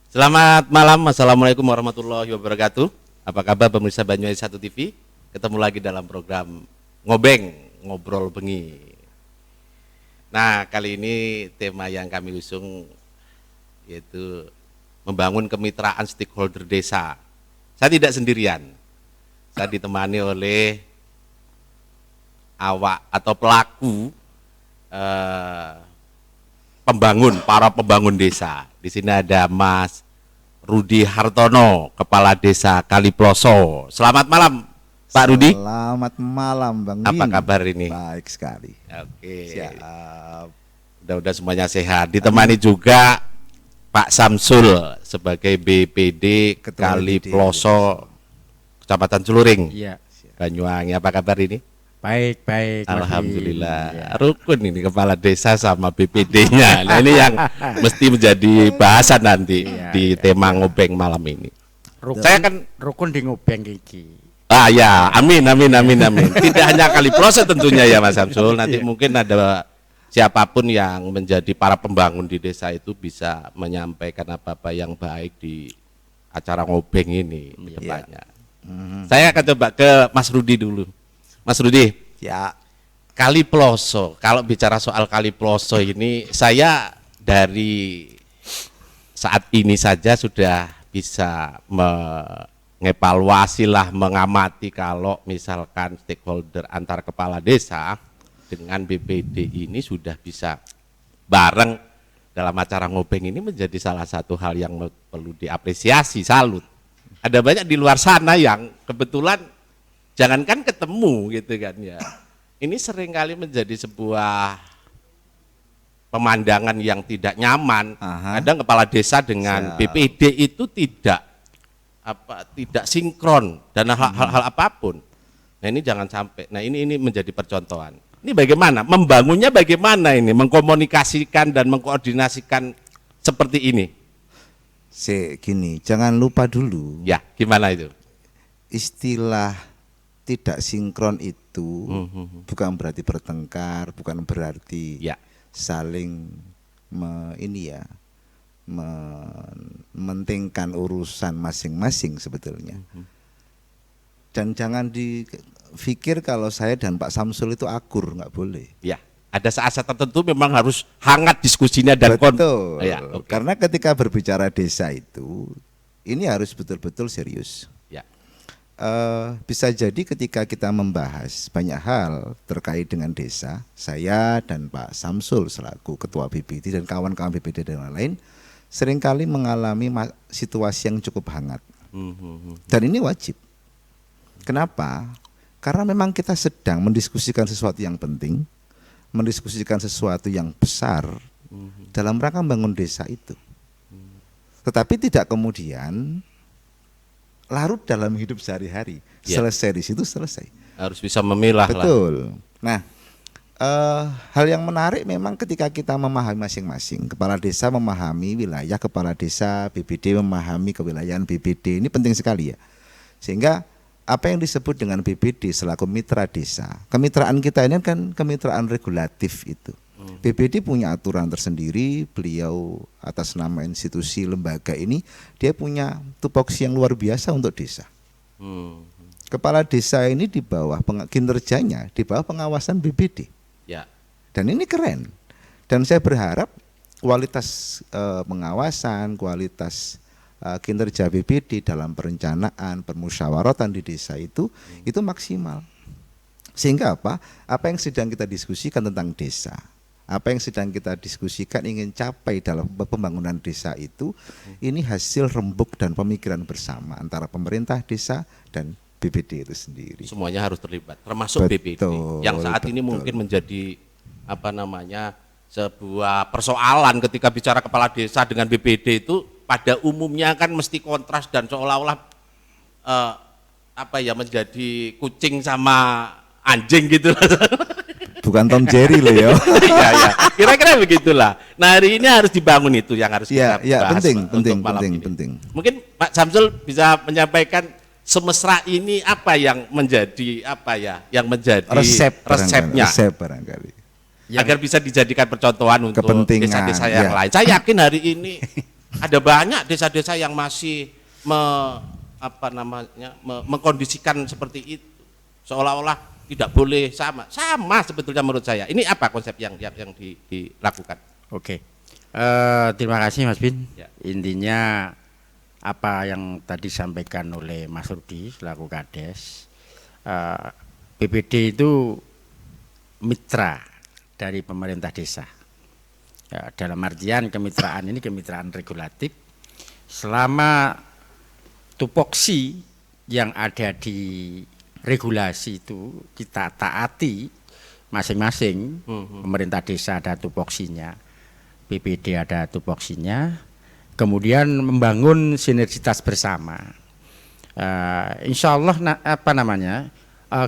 Selamat malam, Assalamualaikum warahmatullahi wabarakatuh. Apa kabar pemirsa Banyuwangi 1 TV? Ketemu lagi dalam program Ngobeng, Ngobrol Bengi. Nah, kali ini tema yang kami usung yaitu membangun kemitraan stakeholder desa. Saya tidak sendirian, saya ditemani oleh awak atau pelaku para pembangun desa. Di sini ada Mas Rudi Hartono, Kepala Desa Kaliploso. Selamat malam, Pak Rudi. Selamat malam, Bang Min. Apa kabar ini? Baik sekali. Oke. Siap. Mudah-mudahan semuanya sehat. Ditemani juga Pak Samsul sebagai BPD Ketua Kaliploso, Kecamatan Celuring, Iya, Banyuwangi. Apa kabar ini? baik. Alhamdulillah. Ya. Rukun ini kepala desa sama BPD-nya. Nah, ini yang mesti menjadi bahasan nanti di tema ngobeng malam ini. Saya kan Rukun di ngobeng iki. ya, amin. Tidak hanya Kaliploso tentunya ya Mas Samsul. Nanti mungkin ada siapapun yang menjadi para pembangun di desa itu bisa menyampaikan apa-apa yang baik di acara ngobeng ini ke depannya. Saya akan coba ke Mas Rudi dulu. Mas Rudi, Ya. Kaliploso, kalau bicara soal Kaliploso ini, saya dari saat ini saja sudah bisa mengevaluasi lah, mengamati kalau misalkan stakeholder antar kepala desa dengan BPD ini sudah bisa bareng dalam acara ngobeng ini menjadi salah satu hal yang perlu diapresiasi, salut. Ada banyak di luar sana yang kebetulan jangankan ketemu gitu kan ya. Ini seringkali menjadi sebuah pemandangan yang tidak nyaman. Kadang kepala desa dengan BPD itu tidak sinkron dan hal-hal apapun. Nah, ini jangan sampai. Nah, ini menjadi percontohan. Ini bagaimana? Membangunnya bagaimana ini? Mengkomunikasikan dan mengkoordinasikan seperti ini. Gini, jangan lupa dulu. Ya, gimana itu? Istilah tidak sinkron itu bukan berarti bertengkar, bukan berarti saling mementingkan urusan masing-masing sebetulnya. Dan jangan dipikir kalau saya dan Pak Samsul itu akur, nggak boleh. Ya, ada saat-saat tertentu memang harus hangat diskusinya dan Betul. Okay. Karena ketika berbicara desa itu, ini harus betul-betul serius. Bisa jadi ketika kita membahas banyak hal terkait dengan desa, saya dan Pak Samsul selaku Ketua BPD dan kawan-kawan BPD dan lain-lain seringkali mengalami situasi yang cukup hangat. Dan ini wajib. Kenapa? Karena memang kita sedang mendiskusikan sesuatu yang penting, mendiskusikan sesuatu yang besar dalam rangka membangun desa itu. Tetapi tidak kemudian larut dalam hidup sehari-hari. Selesai di situ selesai. Harus bisa memilah. Betul. Nah, hal yang menarik memang ketika kita memahami masing-masing. Kepala desa memahami wilayah kepala desa, BPD memahami kewilayahan BPD. Ini penting sekali ya. Sehingga apa yang disebut dengan BPD selaku mitra desa, kemitraan kita ini kan kemitraan regulatif itu. BPD punya aturan tersendiri, beliau atas nama institusi lembaga ini dia punya tupoksi yang luar biasa untuk desa. Kepala desa ini di bawah kinerjanya di bawah pengawasan BPD. Dan ini keren. Dan saya berharap kualitas pengawasan, kualitas kinerja BPD dalam perencanaan, permusyawaratan di desa itu maksimal. Sehingga apa yang sedang kita diskusikan tentang desa, apa yang sedang kita diskusikan ingin capai dalam pembangunan desa itu, ini hasil rembuk dan pemikiran bersama antara pemerintah desa dan BPD itu sendiri. Semuanya harus terlibat, termasuk BPD yang saat ini mungkin menjadi sebuah persoalan ketika bicara kepala desa dengan BPD itu pada umumnya kan mesti kontras dan seolah-olah menjadi kucing sama anjing gitu. Bukan Tom Jerry loh ya. Iya. Kira-kira begitulah. Nah, hari ini harus dibangun itu yang harus kita bahas. Penting. Mungkin Pak Samsul bisa menyampaikan semesra ini apa yang menjadi resepnya. Resep barangkali. Agar bisa dijadikan percontohan untuk desa-desa yang lain. Saya yakin hari ini ada banyak desa-desa yang masih mengkondisikan seperti itu, seolah-olah tidak boleh sama sebetulnya menurut saya. Ini apa konsep yang dilakukan? Oke. Terima kasih Mas Bin. Ya. Intinya apa yang tadi disampaikan oleh Mas Rudi selaku Kades, BPD itu mitra dari pemerintah desa. Ya, dalam artian kemitraan ini kemitraan regulatif. Selama tupoksi yang ada di regulasi itu kita taati masing-masing. Pemerintah desa ada tupoksinya, BPD ada tupoksinya, kemudian membangun sinergitas bersama. Insya Allah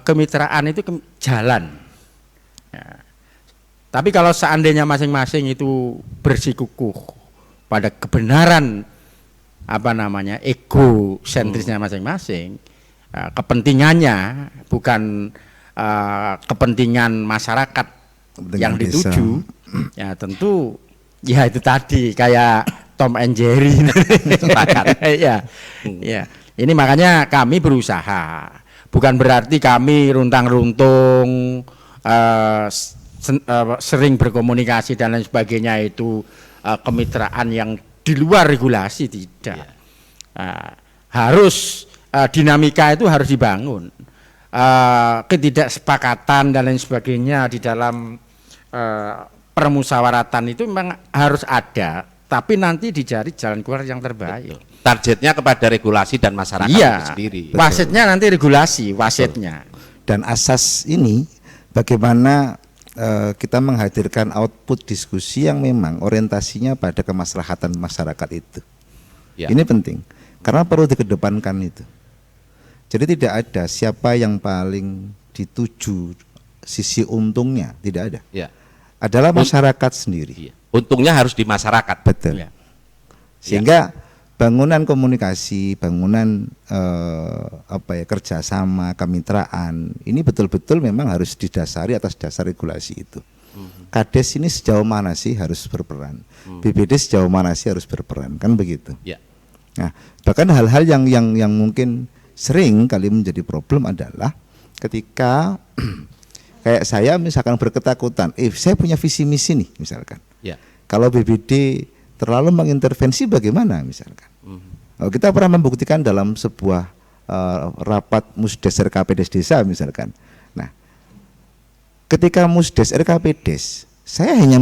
kemitraan itu jalan. Ya. Tapi kalau seandainya masing-masing itu bersikukuh pada kebenaran egosentrisnya masing-masing, kepentingannya bukan kepentingan masyarakat yang dituju, ya tentu ya itu tadi kayak Tom and Jerry. Ya, ya. Ini makanya kami berusaha. Bukan berarti kami runtang-runtung, sering berkomunikasi dan lain sebagainya itu kemitraan yang di luar regulasi, tidak. Harus dinamika itu harus dibangun. Ketidaksepakatan dan lain sebagainya di dalam permusyawaratan itu memang harus ada, tapi nanti dicari jalan keluar yang terbaik. Betul. Targetnya kepada regulasi dan masyarakat itu sendiri. Wasitnya nanti regulasi, wasitnya. Dan asas ini bagaimana kita menghadirkan output diskusi yang memang orientasinya pada kemaslahatan masyarakat itu. Ya. Ini penting karena perlu dikedepankan itu. Jadi tidak ada siapa yang paling dituju sisi untungnya, tidak ada. Ya. Adalah masyarakat sendiri. Ya. Untungnya harus di masyarakat. Betul. Ya. Sehingga bangunan komunikasi, bangunan kerjasama, kemitraan ini betul-betul memang harus didasari atas dasar regulasi itu. Kades ini sejauh mana sih harus berperan? BPD sejauh mana sih harus berperan? Kan begitu. Ya. Nah, bahkan hal-hal yang mungkin sering kali menjadi problem adalah ketika kayak saya misalkan berketakutan, saya punya visi misi nih misalkan. Ya. Kalau BPD terlalu mengintervensi bagaimana misalkan? Kita pernah membuktikan dalam sebuah rapat Musdes RKPdes desa misalkan. Nah, ketika Musdes RKPdes, saya hanya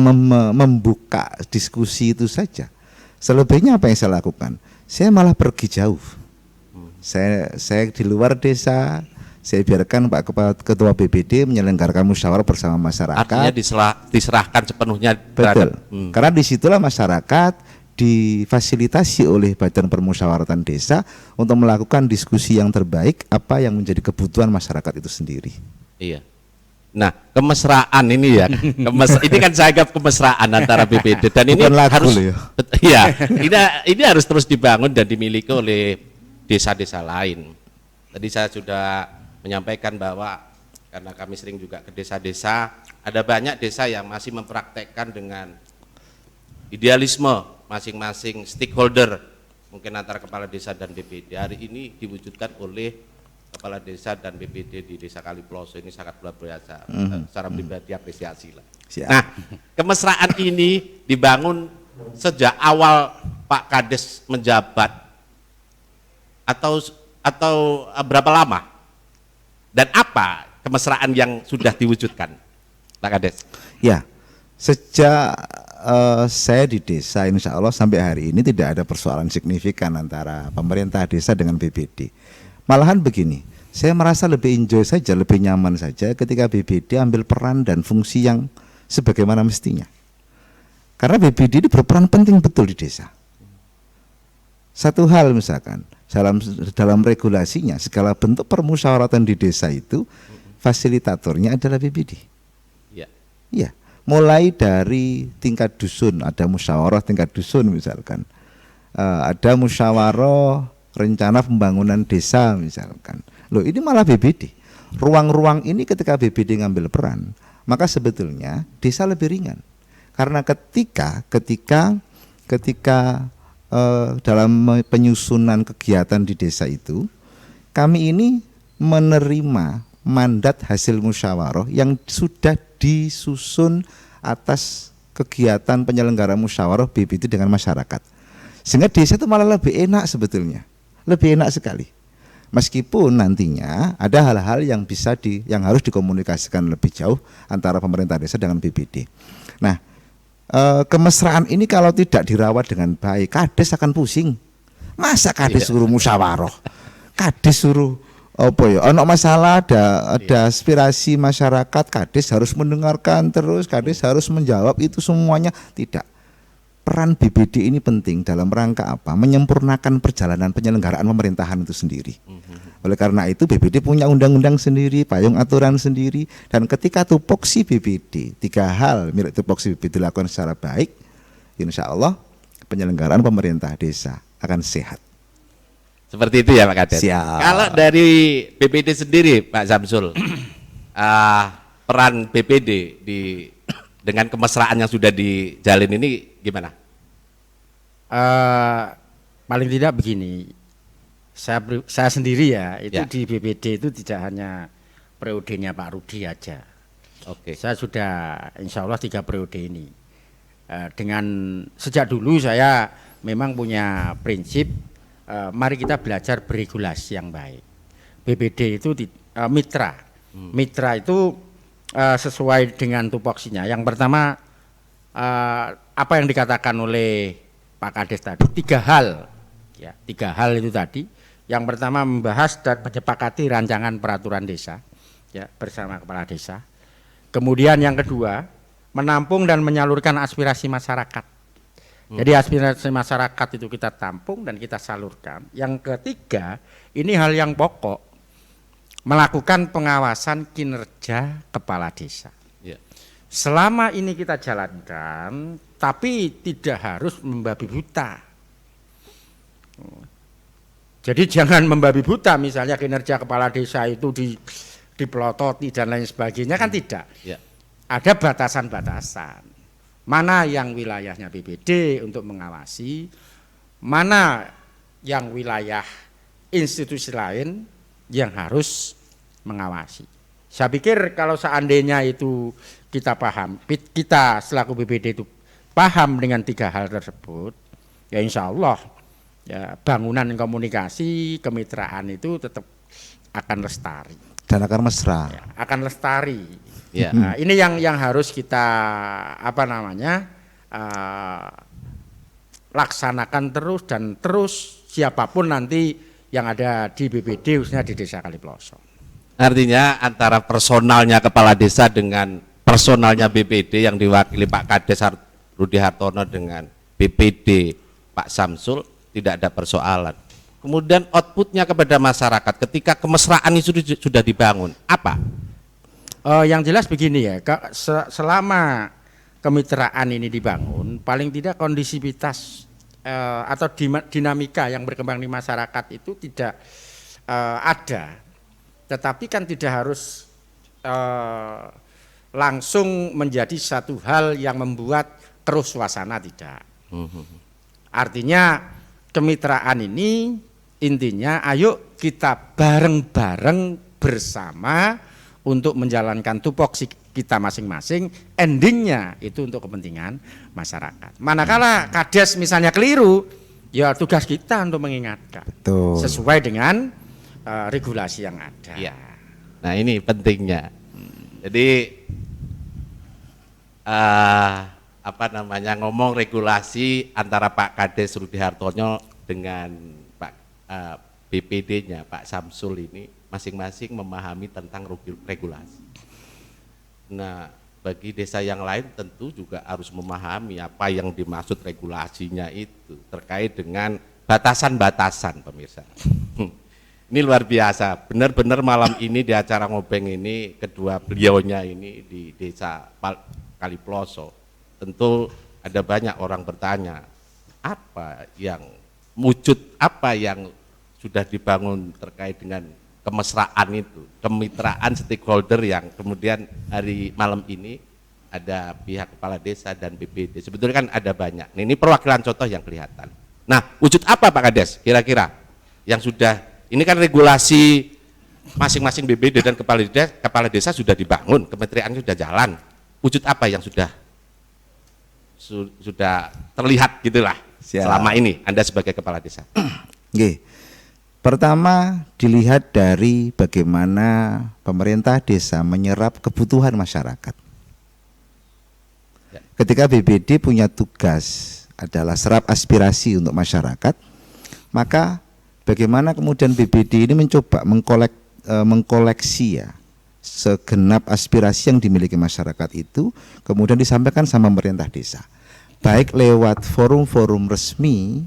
membuka diskusi itu saja. Selebihnya apa yang saya lakukan? Saya malah pergi jauh. Saya di luar desa, saya biarkan Pak Ketua BPD menyelenggarakan musyawarah bersama masyarakat. Artinya diserahkan sepenuhnya. Betul. Karena disitulah masyarakat difasilitasi oleh Badan Permusyawaratan Desa untuk melakukan diskusi yang terbaik apa yang menjadi kebutuhan masyarakat itu sendiri. Iya. Nah, kemesraan ini ya, ini kan saya anggap kemesraan antara BPD dan ini harus, ya, ini harus terus dibangun dan dimiliki oleh desa-desa lain. Tadi saya sudah menyampaikan bahwa karena kami sering juga ke desa-desa, ada banyak desa yang masih mempraktekkan dengan idealisme masing-masing stakeholder, mungkin antara kepala desa dan BPD. Hari ini diwujudkan oleh kepala desa dan BPD di Desa Kaliploso, ini sangat luar biasa. Secara pribadi apresiasi lah. Nah, kemesraan ini dibangun sejak awal Pak Kades menjabat atau berapa lama? Dan apa kemesraan yang sudah diwujudkan, Pak Kades? Ya, sejak saya di desa, insya Allah sampai hari ini tidak ada persoalan signifikan antara pemerintah desa dengan BPD. Malahan begini, saya merasa lebih enjoy saja, lebih nyaman saja ketika BPD ambil peran dan fungsi yang sebagaimana mestinya. Karena BPD ini berperan penting betul di desa. Satu hal misalkan, dalam regulasinya segala bentuk permusyawaratan di desa itu fasilitatornya adalah BPD. Iya. Mulai dari tingkat dusun, ada musyawarah tingkat dusun misalkan, ada musyawarah rencana pembangunan desa misalkan. Loh, ini malah BPD. Ruang-ruang ini ketika BPD ngambil peran, maka sebetulnya desa lebih ringan. Karena ketika dalam penyusunan kegiatan di desa itu, kami ini menerima mandat hasil musyawarah yang sudah disusun atas kegiatan penyelenggara musyawarah BPD dengan masyarakat. Sehingga desa itu malah lebih enak sebetulnya, lebih enak sekali. Meskipun nantinya ada hal-hal yang yang harus dikomunikasikan lebih jauh antara pemerintah desa dengan BPD. Nah, kemesraan ini kalau tidak dirawat dengan baik, kades akan pusing. Masa kades suruh musyawarah, kades suruh apa ya? Ono masalah, ada aspirasi masyarakat, kades harus mendengarkan terus, kades harus menjawab itu semuanya. Tidak. Peran BPD ini penting dalam rangka apa? Menyempurnakan perjalanan penyelenggaraan pemerintahan itu sendiri. Oleh karena itu BPD punya undang-undang sendiri, payung aturan sendiri, dan ketika tupoksi BPD, 3 hal milik tupoksi BPD dilakukan secara baik, insya Allah penyelenggaraan pemerintah desa akan sehat. Seperti itu ya Pak Kades. Siap. Kalau dari BPD sendiri Pak Samsul, peran BPD dengan kemesraan yang sudah dijalin ini gimana? Paling tidak begini, saya sendiri ya, itu Ya. di BPD itu tidak hanya periodenya Pak Rudi aja. Oke. Saya sudah insya Allah 3 periode ini. Dengan sejak dulu saya memang punya prinsip, mari kita belajar beregulasi yang baik. BPD itu mitra. Mitra itu sesuai dengan tupoksinya. Yang pertama, apa yang dikatakan oleh Pak Kades tadi, 3 hal. Ya, 3 hal itu tadi. Yang pertama membahas dan menyepakati rancangan peraturan desa, ya, bersama kepala desa. Kemudian yang kedua, menampung dan menyalurkan aspirasi masyarakat. Jadi aspirasi masyarakat itu kita tampung dan kita salurkan. Yang ketiga, ini hal yang pokok, melakukan pengawasan kinerja kepala desa. Ya. Selama ini kita jalankan, tapi tidak harus membabi buta. Jadi jangan membabi buta, misalnya kinerja kepala desa itu dipelototi dan lain sebagainya, kan tidak. Ya. Ada batasan-batasan. Mana yang wilayahnya BPD untuk mengawasi, mana yang wilayah institusi lain yang harus mengawasi. Saya pikir kalau seandainya itu kita paham, kita selaku BPD itu paham dengan 3 hal tersebut, ya insya Allah ya, bangunan komunikasi kemitraan itu tetap akan lestari Dan akan mesra. ya, akan lestari. Ya. Nah, ini yang harus kita laksanakan terus, dan terus siapapun nanti yang ada di BPD khususnya di Desa Kaliploso. Artinya antara personalnya kepala desa dengan personalnya BPD yang diwakili Pak Kades Rudi Hartono dengan BPD Pak Samsul tidak ada persoalan. Kemudian outputnya kepada masyarakat ketika kemesraan itu sudah dibangun, apa? Yang jelas begini ya, selama kemitraan ini dibangun, paling tidak kondisivitas atau dinamika yang berkembang di masyarakat itu tidak ada. Tetapi kan tidak harus langsung menjadi satu hal yang membuat keruh suasana, tidak. Artinya kemitraan ini intinya ayo kita bareng-bareng bersama untuk menjalankan tupoksi kita masing-masing, endingnya itu untuk kepentingan masyarakat. Manakala Kades misalnya keliru, ya tugas kita untuk mengingatkan. Betul. Sesuai dengan regulasi yang ada. Iya. Nah ini pentingnya. Jadi ngomong regulasi antara Pak Kades Rudi Hartono dengan Pak BPD-nya Pak Samsul ini masing-masing memahami tentang regulasi. Nah, bagi desa yang lain tentu juga harus memahami apa yang dimaksud regulasinya itu terkait dengan batasan-batasan, pemirsa. Ini luar biasa, benar-benar malam ini di acara ngobeng ini kedua beliaunya ini di Desa Kaliploso, tentu ada banyak orang bertanya apa yang sudah dibangun terkait dengan kemesraan itu, kemitraan stakeholder yang kemudian hari malam ini ada pihak kepala desa dan BPD. Sebetulnya kan ada banyak. Nah, ini perwakilan contoh yang kelihatan. Nah, wujud apa Pak Kades kira-kira yang sudah, ini kan regulasi masing-masing BPD dan kepala desa sudah dibangun, kementerian sudah jalan. Wujud apa yang sudah terlihat gitulah Siap. selama ini Anda sebagai kepala desa? Nggih. Pertama dilihat dari bagaimana pemerintah desa menyerap kebutuhan masyarakat. Ya. Ketika BPD punya tugas adalah serap aspirasi untuk masyarakat, maka bagaimana kemudian BPD ini mencoba mengkoleksi ya segenap aspirasi yang dimiliki masyarakat itu, kemudian disampaikan sama pemerintah desa, baik lewat forum-forum resmi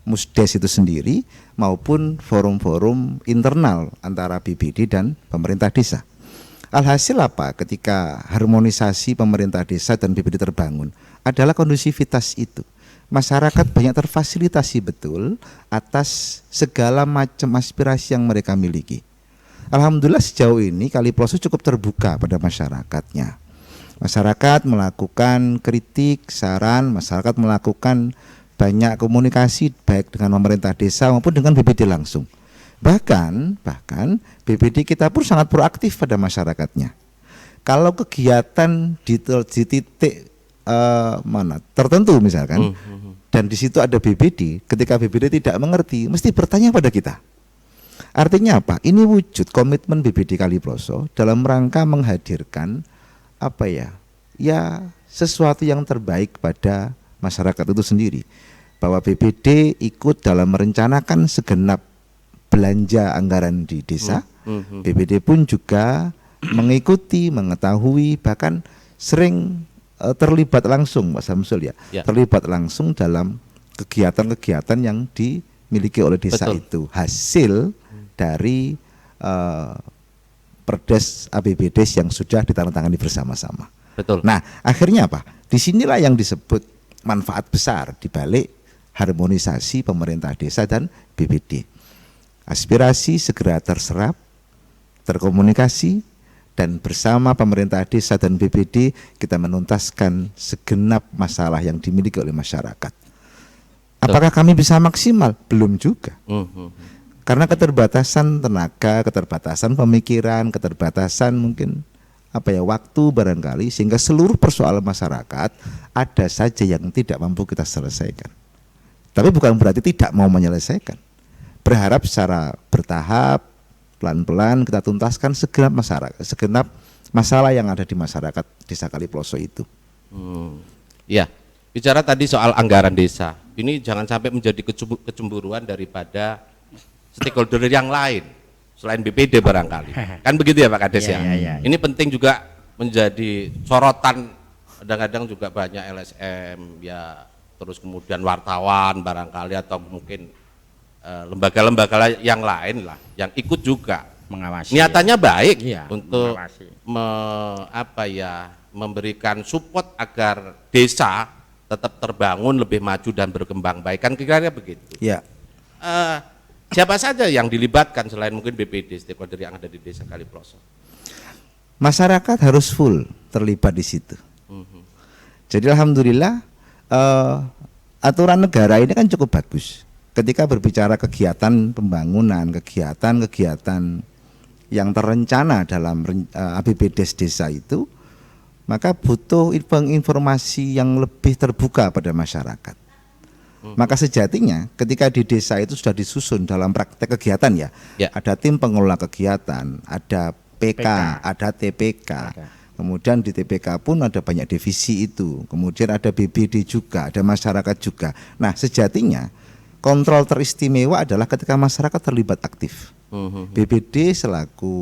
Musdes itu sendiri maupun forum-forum internal antara BPD dan pemerintah desa. Alhasil apa ketika harmonisasi pemerintah desa dan BPD terbangun adalah kondusivitas itu. Masyarakat banyak terfasilitasi betul atas segala macam aspirasi yang mereka miliki. Alhamdulillah sejauh ini Kaliproso cukup terbuka pada masyarakatnya. Masyarakat melakukan kritik, saran, masyarakat melakukan banyak komunikasi baik dengan pemerintah desa maupun dengan BPD langsung. Bahkan BPD kita pun sangat proaktif pada masyarakatnya. Kalau kegiatan di titik mana tertentu misalkan, dan di situ ada BPD, ketika BPD tidak mengerti, mesti bertanya pada kita. Artinya apa? Ini wujud komitmen BPD Kaliproso dalam rangka menghadirkan apa ya sesuatu yang terbaik pada masyarakat itu sendiri, bahwa BPD ikut dalam merencanakan segenap belanja anggaran di desa. BPD pun juga mengikuti, mengetahui, bahkan sering terlibat langsung, Pak Samsul ya, terlibat langsung dalam kegiatan-kegiatan yang dimiliki oleh desa. Betul. Itu hasil dari Perdes APBDes yang sudah ditandatangani bersama-sama. Betul. Nah, akhirnya apa? Disinilah yang disebut manfaat besar di balik harmonisasi pemerintah desa dan BPD. Aspirasi segera terserap, terkomunikasi, dan bersama pemerintah desa dan BPD kita menuntaskan segenap masalah yang dimiliki oleh masyarakat. Apakah kami bisa maksimal? Belum juga. Karena keterbatasan tenaga, keterbatasan pemikiran, keterbatasan mungkin waktu barangkali, sehingga seluruh persoalan masyarakat ada saja yang tidak mampu kita selesaikan. Tapi bukan berarti tidak mau menyelesaikan. Berharap secara bertahap, pelan-pelan kita tuntaskan segenap masalah yang ada di masyarakat Desa Kaliproso itu. Ya, bicara tadi soal anggaran desa, ini jangan sampai menjadi kecemburuan daripada stakeholder yang lain selain BPD barangkali. Kan begitu ya Pak Kades ya? Ini penting juga menjadi sorotan, kadang-kadang juga banyak LSM ya, terus kemudian wartawan barangkali, atau mungkin lembaga-lembaga yang lain lah yang ikut juga mengawasi. Niatannya baik untuk memberikan support agar desa tetap terbangun, lebih maju dan berkembang baik, kan kira-kira begitu. Ya. Siapa saja yang dilibatkan selain mungkin BPD, stakeholder yang ada di Desa Kaliproso? Masyarakat harus full terlibat di situ. Jadi alhamdulillah aturan negara ini kan cukup bagus. Ketika berbicara kegiatan pembangunan, kegiatan yang terencana dalam APBDes desa itu, maka butuh informasi yang lebih terbuka pada masyarakat. Maka sejatinya ketika di desa itu sudah disusun dalam praktek kegiatan ya. Ada tim pengelola kegiatan, ada PK, ada TPK. Kemudian di TPK pun ada banyak divisi itu. Kemudian ada BPD juga, ada masyarakat juga. Nah, sejatinya kontrol teristimewa adalah ketika masyarakat terlibat aktif. BPD selaku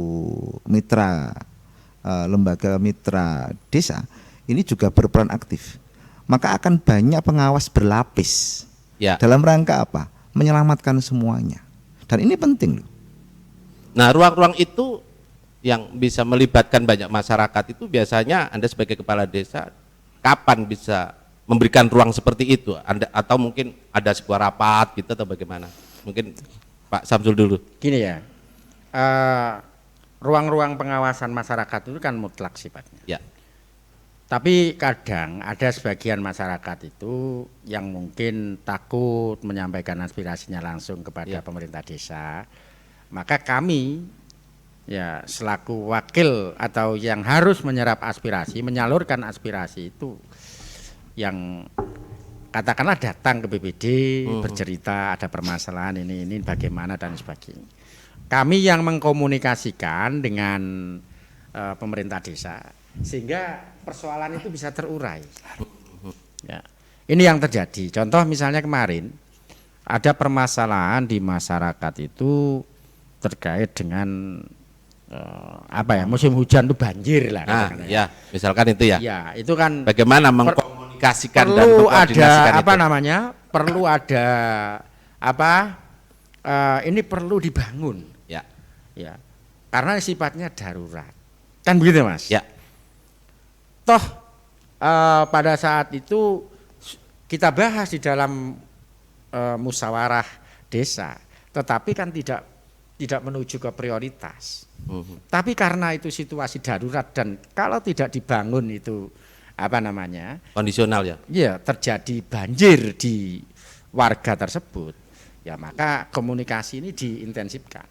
mitra lembaga mitra desa ini juga berperan aktif. Maka akan banyak pengawas berlapis. Dalam rangka apa? Menyelamatkan semuanya. Dan ini penting loh. Nah, ruang-ruang itu yang bisa melibatkan banyak masyarakat itu biasanya Anda sebagai kepala desa kapan bisa memberikan ruang seperti itu? Anda atau mungkin ada sebuah rapat gitu atau bagaimana? Mungkin Pak Samsul dulu. Gini ya. Ruang-ruang pengawasan masyarakat itu kan mutlak sifatnya. Tapi kadang ada sebagian masyarakat itu yang mungkin takut menyampaikan aspirasinya langsung kepada pemerintah desa. Maka kami ya selaku wakil atau yang harus menyerap aspirasi, menyalurkan aspirasi itu yang katakanlah datang ke BPD bercerita ada permasalahan ini bagaimana dan sebagainya. Kami yang mengkomunikasikan dengan pemerintah desa sehingga persoalan itu bisa terurai. Ya. Ini yang terjadi. Contoh misalnya kemarin ada permasalahan di masyarakat itu terkait dengan musim hujan itu banjir lah. Ya, misalkan itu ya. Ya, itu kan bagaimana mengkomunikasikan dan perlu ada itu. perlu ada ini perlu dibangun. Ya. Ya. Karena sifatnya darurat. Kan begitu, Mas? Ya. Toh pada saat itu kita bahas di dalam musyawarah desa, tetapi kan tidak menuju ke prioritas. Tapi karena itu situasi darurat dan kalau tidak dibangun itu kondisional ya. Ya, terjadi banjir di warga tersebut. Ya, maka komunikasi ini diintensifkan.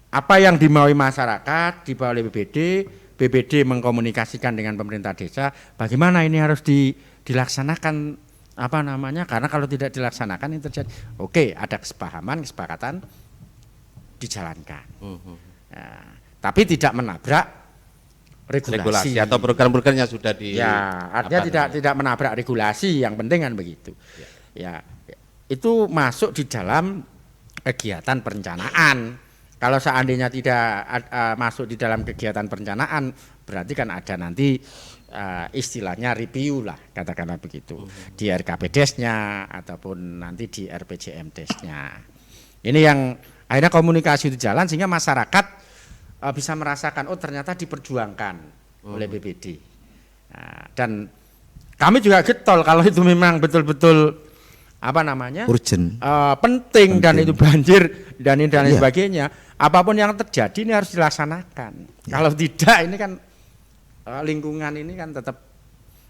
Apa yang dimaui masyarakat dibawa oleh BPD mengkomunikasikan dengan pemerintah desa, bagaimana ini harus dilaksanakan karena kalau tidak dilaksanakan ini terjadi. Oke, ada kesepakatan dijalankan. Nah, tapi tidak menabrak regulasi atau program-programnya sudah artinya tidak menabrak regulasi, yang penting kan begitu. Ya, itu masuk di dalam kegiatan perencanaan. Kalau seandainya tidak masuk di dalam kegiatan perencanaan, berarti kan ada nanti istilahnya review lah, katakanlah begitu, di RKPDes-nya ataupun nanti di RPJMDes-nya. Ini yang akhirnya komunikasi itu jalan sehingga masyarakat bisa merasakan ternyata diperjuangkan oleh BPD. Nah, dan kami juga getol kalau itu memang betul-betul urgent, penting dan itu banjir dan sebagainya. Apapun yang terjadi ini harus dilaksanakan. Kalau tidak ini kan lingkungan ini kan tetap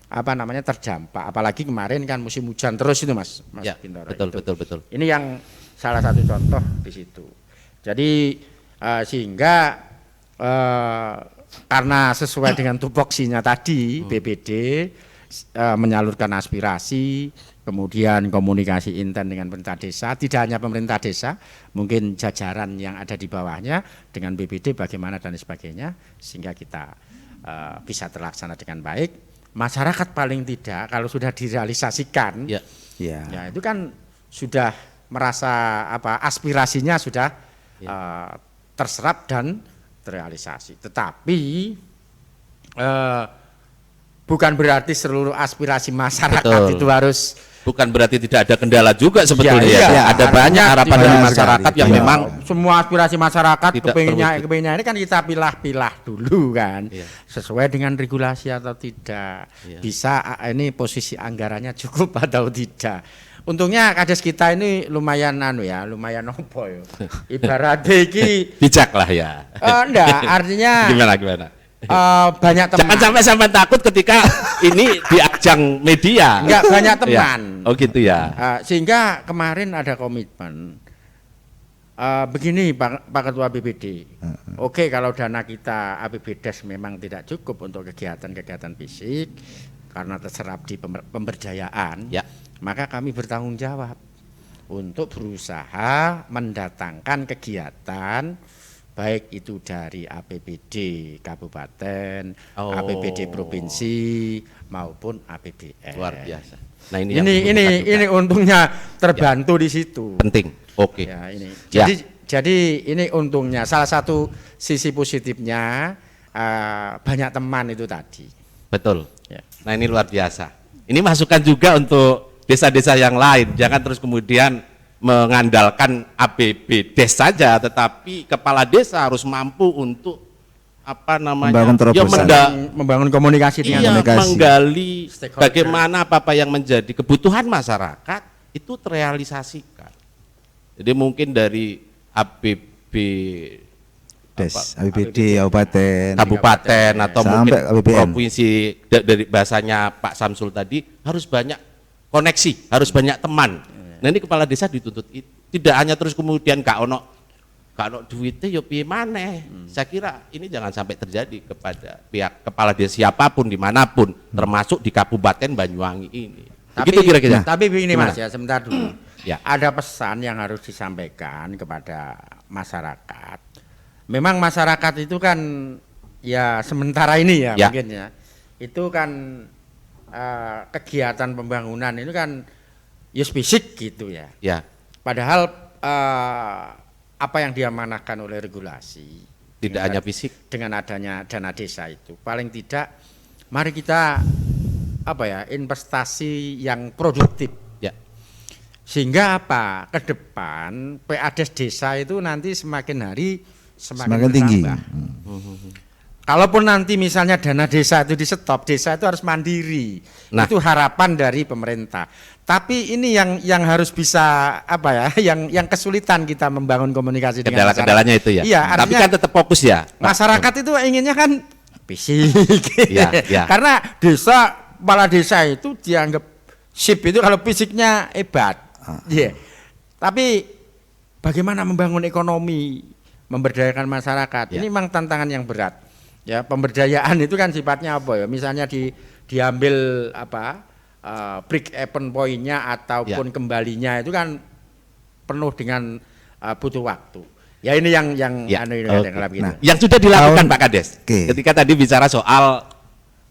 terdampak. Apalagi kemarin kan musim hujan terus itu Mas ya, Bintoro. Betul. Ini yang salah satu contoh di situ. Jadi sehingga karena sesuai dengan tupoksinya tadi BPD menyalurkan aspirasi, kemudian komunikasi intens dengan pemerintah desa, tidak hanya pemerintah desa, mungkin jajaran yang ada di bawahnya dengan BPD bagaimana dan sebagainya, sehingga kita bisa terlaksana dengan baik. Masyarakat paling tidak kalau sudah direalisasikan, ya itu kan sudah merasa aspirasinya sudah terserap dan terrealisasi. Tetapi bukan berarti seluruh aspirasi masyarakat itu harus, bukan berarti tidak ada kendala juga sebetulnya. Ada banyak harapan dari masyarakat yang memang semua aspirasi masyarakat kepinginnya ini kan kita pilah-pilah dulu kan, sesuai dengan regulasi atau tidak, bisa ini posisi anggarannya cukup atau tidak. Untungnya kades kita ini lumayan lumayan ibaratnya iki bijak lah ya. Enggak, artinya gimana? Banyak teman. Jangan sampai takut ketika ini di ajang media. Enggak, banyak teman. Oh gitu ya. Sehingga kemarin ada komitmen. Begini Pak Ketua BPD. Oke, kalau dana kita APBDes memang tidak cukup untuk kegiatan-kegiatan fisik karena terserap di pemberdayaan, maka kami bertanggung jawab untuk berusaha mendatangkan kegiatan baik itu dari APBD kabupaten, APBD provinsi maupun APBN. Luar biasa. Nah ini untungnya terbantu di situ. Penting. Oke. Ya, ini. Jadi ini untungnya salah satu sisi positifnya banyak teman itu tadi. Betul. Ya. Nah ini luar biasa. Ini masukan juga untuk desa-desa yang lain. Jangan terus kemudian mengandalkan APBDes saja, tetapi kepala desa harus mampu untuk membangun komunikasi dengan menggali bagaimana apa yang menjadi kebutuhan masyarakat itu terrealisasikan. Jadi mungkin dari APB APBD kabupaten, kabupaten atau sampai mungkin APBN. provinsi dari bahasanya Pak Samsul tadi harus banyak koneksi, harus banyak teman. Nah ini kepala desa dituntut itu. Tidak hanya terus kemudian gak ono duitnya yo piye maneh. Saya kira ini jangan sampai terjadi kepada pihak kepala desa siapapun dimanapun, termasuk di Kabupaten Banyuwangi ini. Begitu kira-kira. Tapi begini Gimana? Mas ya, sebentar dulu. Ya. Ada pesan yang harus disampaikan kepada masyarakat. Memang masyarakat itu kan ya sementara ini ya, Ya. mungkin ya. Itu kan kegiatan pembangunan itu kan just fisik gitu ya. Ya, Padahal apa yang diamanahkan oleh regulasi tidak hanya fisik. dengan adanya dana desa itu paling tidak mari kita investasi yang produktif. Ya. Sehingga apa? Ke depan PADES desa itu nanti semakin hari Semakin tinggi. bertambah. Kalaupun nanti misalnya dana desa itu di stop, desa itu harus mandiri. Nah. Itu harapan dari pemerintah. Tapi ini yang harus bisa yang kesulitan kita membangun komunikasi dengan masyarakat. Kendala-kendalanya itu ya. Iya, Tapi artinya kan tetap fokus ya. Pak. masyarakat itu inginnya kan fisik. Iya, iya. Karena kepala desa itu dianggap sip itu kalau fisiknya hebat. Iya. Tapi bagaimana membangun ekonomi, memberdayakan masyarakat? Ya. Ini memang tantangan yang berat. Ya, pemberdayaan itu kan sifatnya apa ya? Misalnya diambil break even point-nya ataupun kembalinya itu kan penuh dengan butuh waktu. Ya ini yang Ya, oke. gitu. Nah, yang sudah dilakukan Pak Kades. Oke. Ketika tadi bicara soal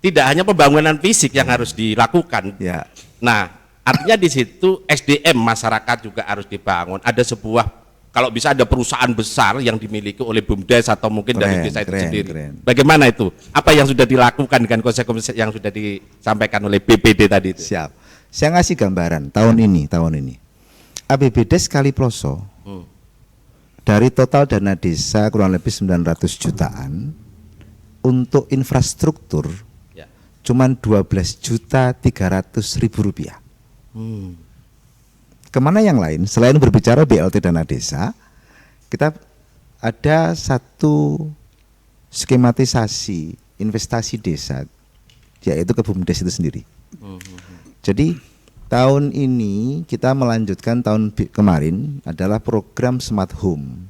tidak hanya pembangunan fisik yang harus dilakukan. Ya. Nah, artinya di situ SDM masyarakat juga harus dibangun. Ada sebuah kalau bisa ada perusahaan besar yang dimiliki oleh BUMDes atau mungkin dari desa itu sendiri. Keren. Bagaimana itu? Apa yang sudah dilakukan dengan konsep-konsep yang sudah disampaikan oleh BPD tadi itu? Siap. Saya ngasih gambaran tahun ini. APBD sekali Ploso dari total dana desa kurang lebih 900 jutaan untuk infrastruktur Ya. cuman 12.300.000 rupiah. Kemana yang lain? Selain berbicara BLT dana desa, kita ada satu skematisasi investasi desa, yaitu ke BUMDes itu sendiri. Jadi tahun ini kita melanjutkan tahun kemarin adalah program Smart Home.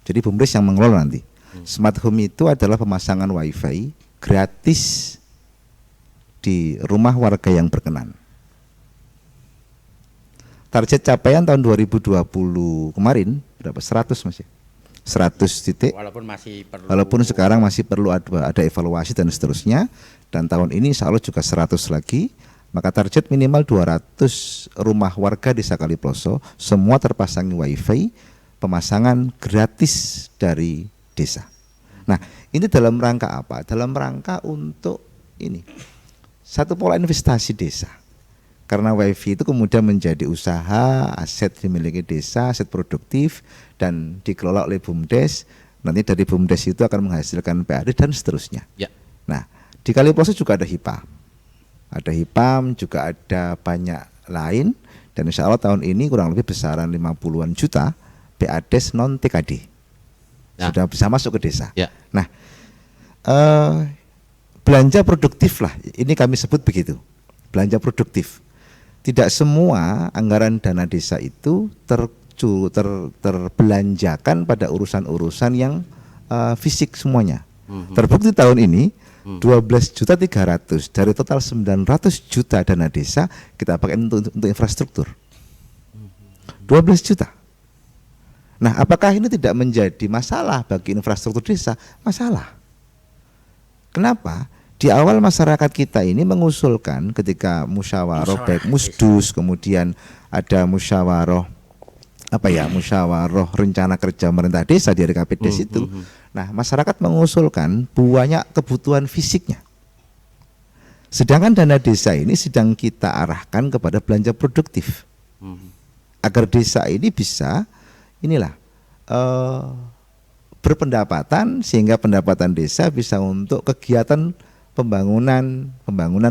Jadi BUMDes yang mengelola nanti. Smart Home itu adalah pemasangan WiFi gratis di rumah warga yang berkenan. Target capaian tahun 2020 kemarin berapa? 100 Mas ya? 100 titik. Walaupun sekarang masih perlu ada evaluasi dan seterusnya. Dan tahun ini insya Allah juga 100 lagi. Maka target minimal 200 rumah warga desa Kaliploso semua terpasangi WiFi, pemasangan gratis dari desa. Nah, ini dalam rangka apa? Dalam rangka untuk ini satu pola investasi desa. Karena WiFi itu kemudian menjadi usaha, aset dimiliki desa, aset produktif dan dikelola oleh BUMDes. Nanti dari BUMDes itu akan menghasilkan PAD dan seterusnya. Ya. Nah, di Kaliploso juga ada HIPA. Ada HIPAM, juga ada banyak lain. Dan insya Allah tahun ini kurang lebih besaran 50-an juta PADes non TKD. Nah. Sudah bisa masuk ke desa. Ya. Nah, belanja produktif lah, ini kami sebut begitu. Belanja produktif. Tidak semua anggaran dana desa itu terbelanjakan pada urusan-urusan yang fisik semuanya. Terbukti tahun ini 12.300.000 dari total 900 juta dana desa kita pakai untuk infrastruktur. 12 juta. Nah, apakah ini tidak menjadi masalah bagi infrastruktur desa? Masalah. Kenapa? Di awal masyarakat kita ini mengusulkan ketika musyawarah baik musdus, kemudian ada musyawarah musyawarah rencana kerja pemerintah desa di RKPDes itu. Nah, masyarakat mengusulkan banyak kebutuhan fisiknya. Sedangkan dana desa ini sedang kita arahkan kepada belanja produktif. Agar desa ini bisa berpendapatan sehingga pendapatan desa bisa untuk kegiatan pembangunan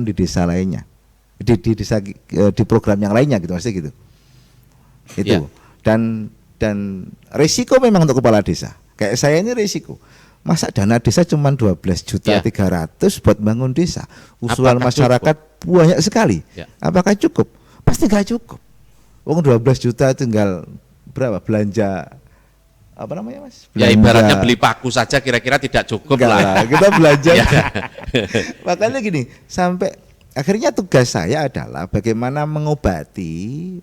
di desa lainnya, di program yang lainnya gitu, maksudnya gitu. Itu. Ya. Dan risiko memang untuk kepala desa. Kayak saya ini risiko. Masa dana desa cuma 12.300.000 buat bangun desa. Usulan Apakah masyarakat banyak sekali. Ya. Apakah cukup? Pasti nggak cukup. Wong 12 juta tinggal berapa belanja apa namanya Mas? Ya ibaratnya beli paku saja kira-kira tidak cukup Enggak lah. lah, kita belanja. Ya. Makanya gini, sampai akhirnya tugas saya adalah bagaimana mengobati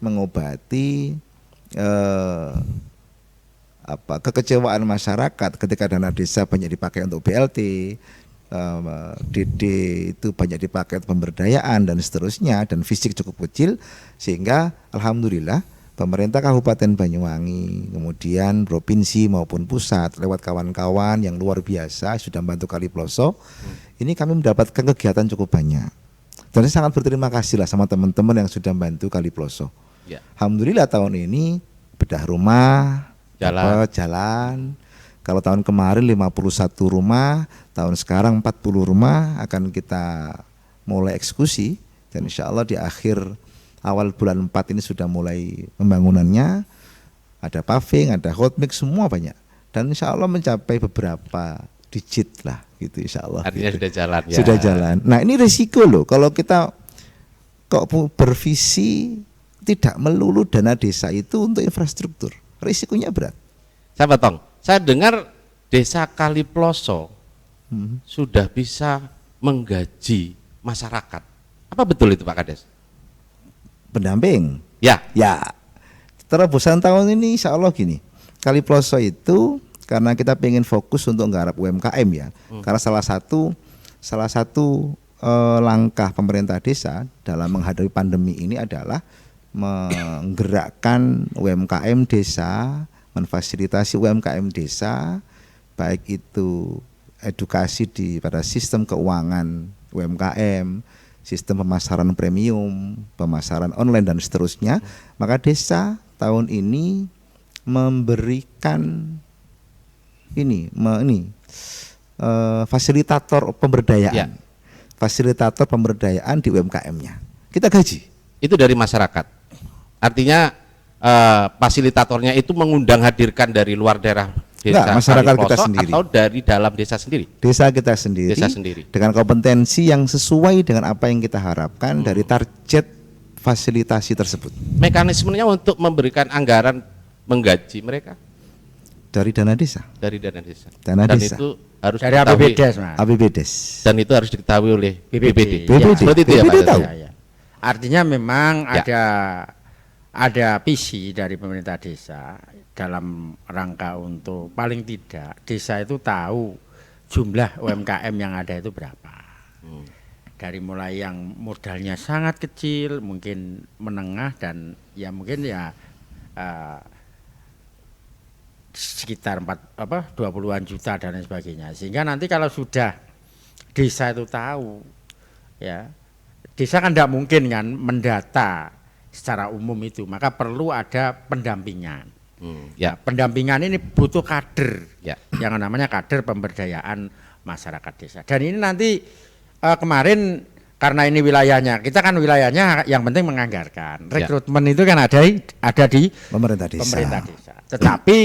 kekecewaan masyarakat ketika dana desa banyak dipakai untuk BLT, DD itu banyak dipakai untuk pemberdayaan dan seterusnya, dan fisik cukup kecil, sehingga alhamdulillah pemerintah Kabupaten Banyuwangi, kemudian provinsi maupun pusat lewat kawan-kawan yang luar biasa sudah membantu Kali Ploso. Ini kami mendapatkan kegiatan cukup banyak. Dan saya sangat berterima kasih lah sama teman-teman yang sudah membantu Kali Ploso. Ya. Alhamdulillah tahun ini bedah rumah, jalan. Kalau tahun kemarin 51 rumah, tahun sekarang 40 rumah akan kita mulai eksekusi, dan insya Allah di akhir awal bulan 4 ini sudah mulai pembangunannya, ada paving, ada hot mix, semua banyak, dan insya Allah mencapai beberapa digit lah gitu insya Allah. Artinya gitu. sudah jalan ya. Sudah jalan. Nah ini risiko loh kalau kita kok bervisi tidak melulu dana desa itu untuk infrastruktur, risikonya berat. Saya potong. Saya dengar desa Kali Ploso sudah bisa menggaji masyarakat. Apa betul itu Pak Kades? Pendamping. Ya. Ya, terobosan tahun ini insya Allah gini, Kali Ploso itu karena kita pengen fokus untuk menggarap UMKM ya, karena salah satu langkah pemerintah desa dalam menghadapi pandemi ini adalah menggerakkan UMKM desa, memfasilitasi UMKM desa, baik itu edukasi pada sistem keuangan UMKM, sistem pemasaran premium, pemasaran online dan seterusnya. Maka desa tahun ini memberikan fasilitator pemberdayaan, Ya. fasilitator pemberdayaan di UMKM-nya. Kita gaji. Itu dari masyarakat. Artinya fasilitatornya itu mengundang hadirkan dari luar daerah desa Enggak, masyarakat Kali kita Ploso sendiri. atau dari dalam desa sendiri. Desa kita sendiri, Desa sendiri. dengan kompetensi yang sesuai dengan apa yang kita harapkan dari target fasilitasi tersebut. Mekanismenya untuk memberikan anggaran menggaji mereka Dari dana desa, dari dana desa. Dana Dan desa. itu harus Dari diketahui, APBDes Mas. APBDes. dan itu harus diketahui oleh BPD. Ya, Seperti itu ya BPD Pak. tahu. Ya. Artinya memang Ya. ada visi dari pemerintah desa dalam rangka untuk paling tidak desa itu tahu jumlah UMKM yang ada itu berapa. Dari mulai yang modalnya sangat kecil, mungkin menengah, dan ya mungkin ya sekitar 20-an juta dan lain sebagainya. Sehingga nanti kalau sudah desa itu tahu, ya desa kan tidak mungkin kan mendata secara umum itu, maka perlu ada pendampingan. Ya. Pendampingan ini butuh kader, Ya. yang namanya kader pemberdayaan masyarakat desa. Dan ini nanti kemarin karena ini wilayahnya, kita kan wilayahnya yang penting menganggarkan. Rekrutmen itu kan ada di Pemerintah desa. pemerintah desa. Tetapi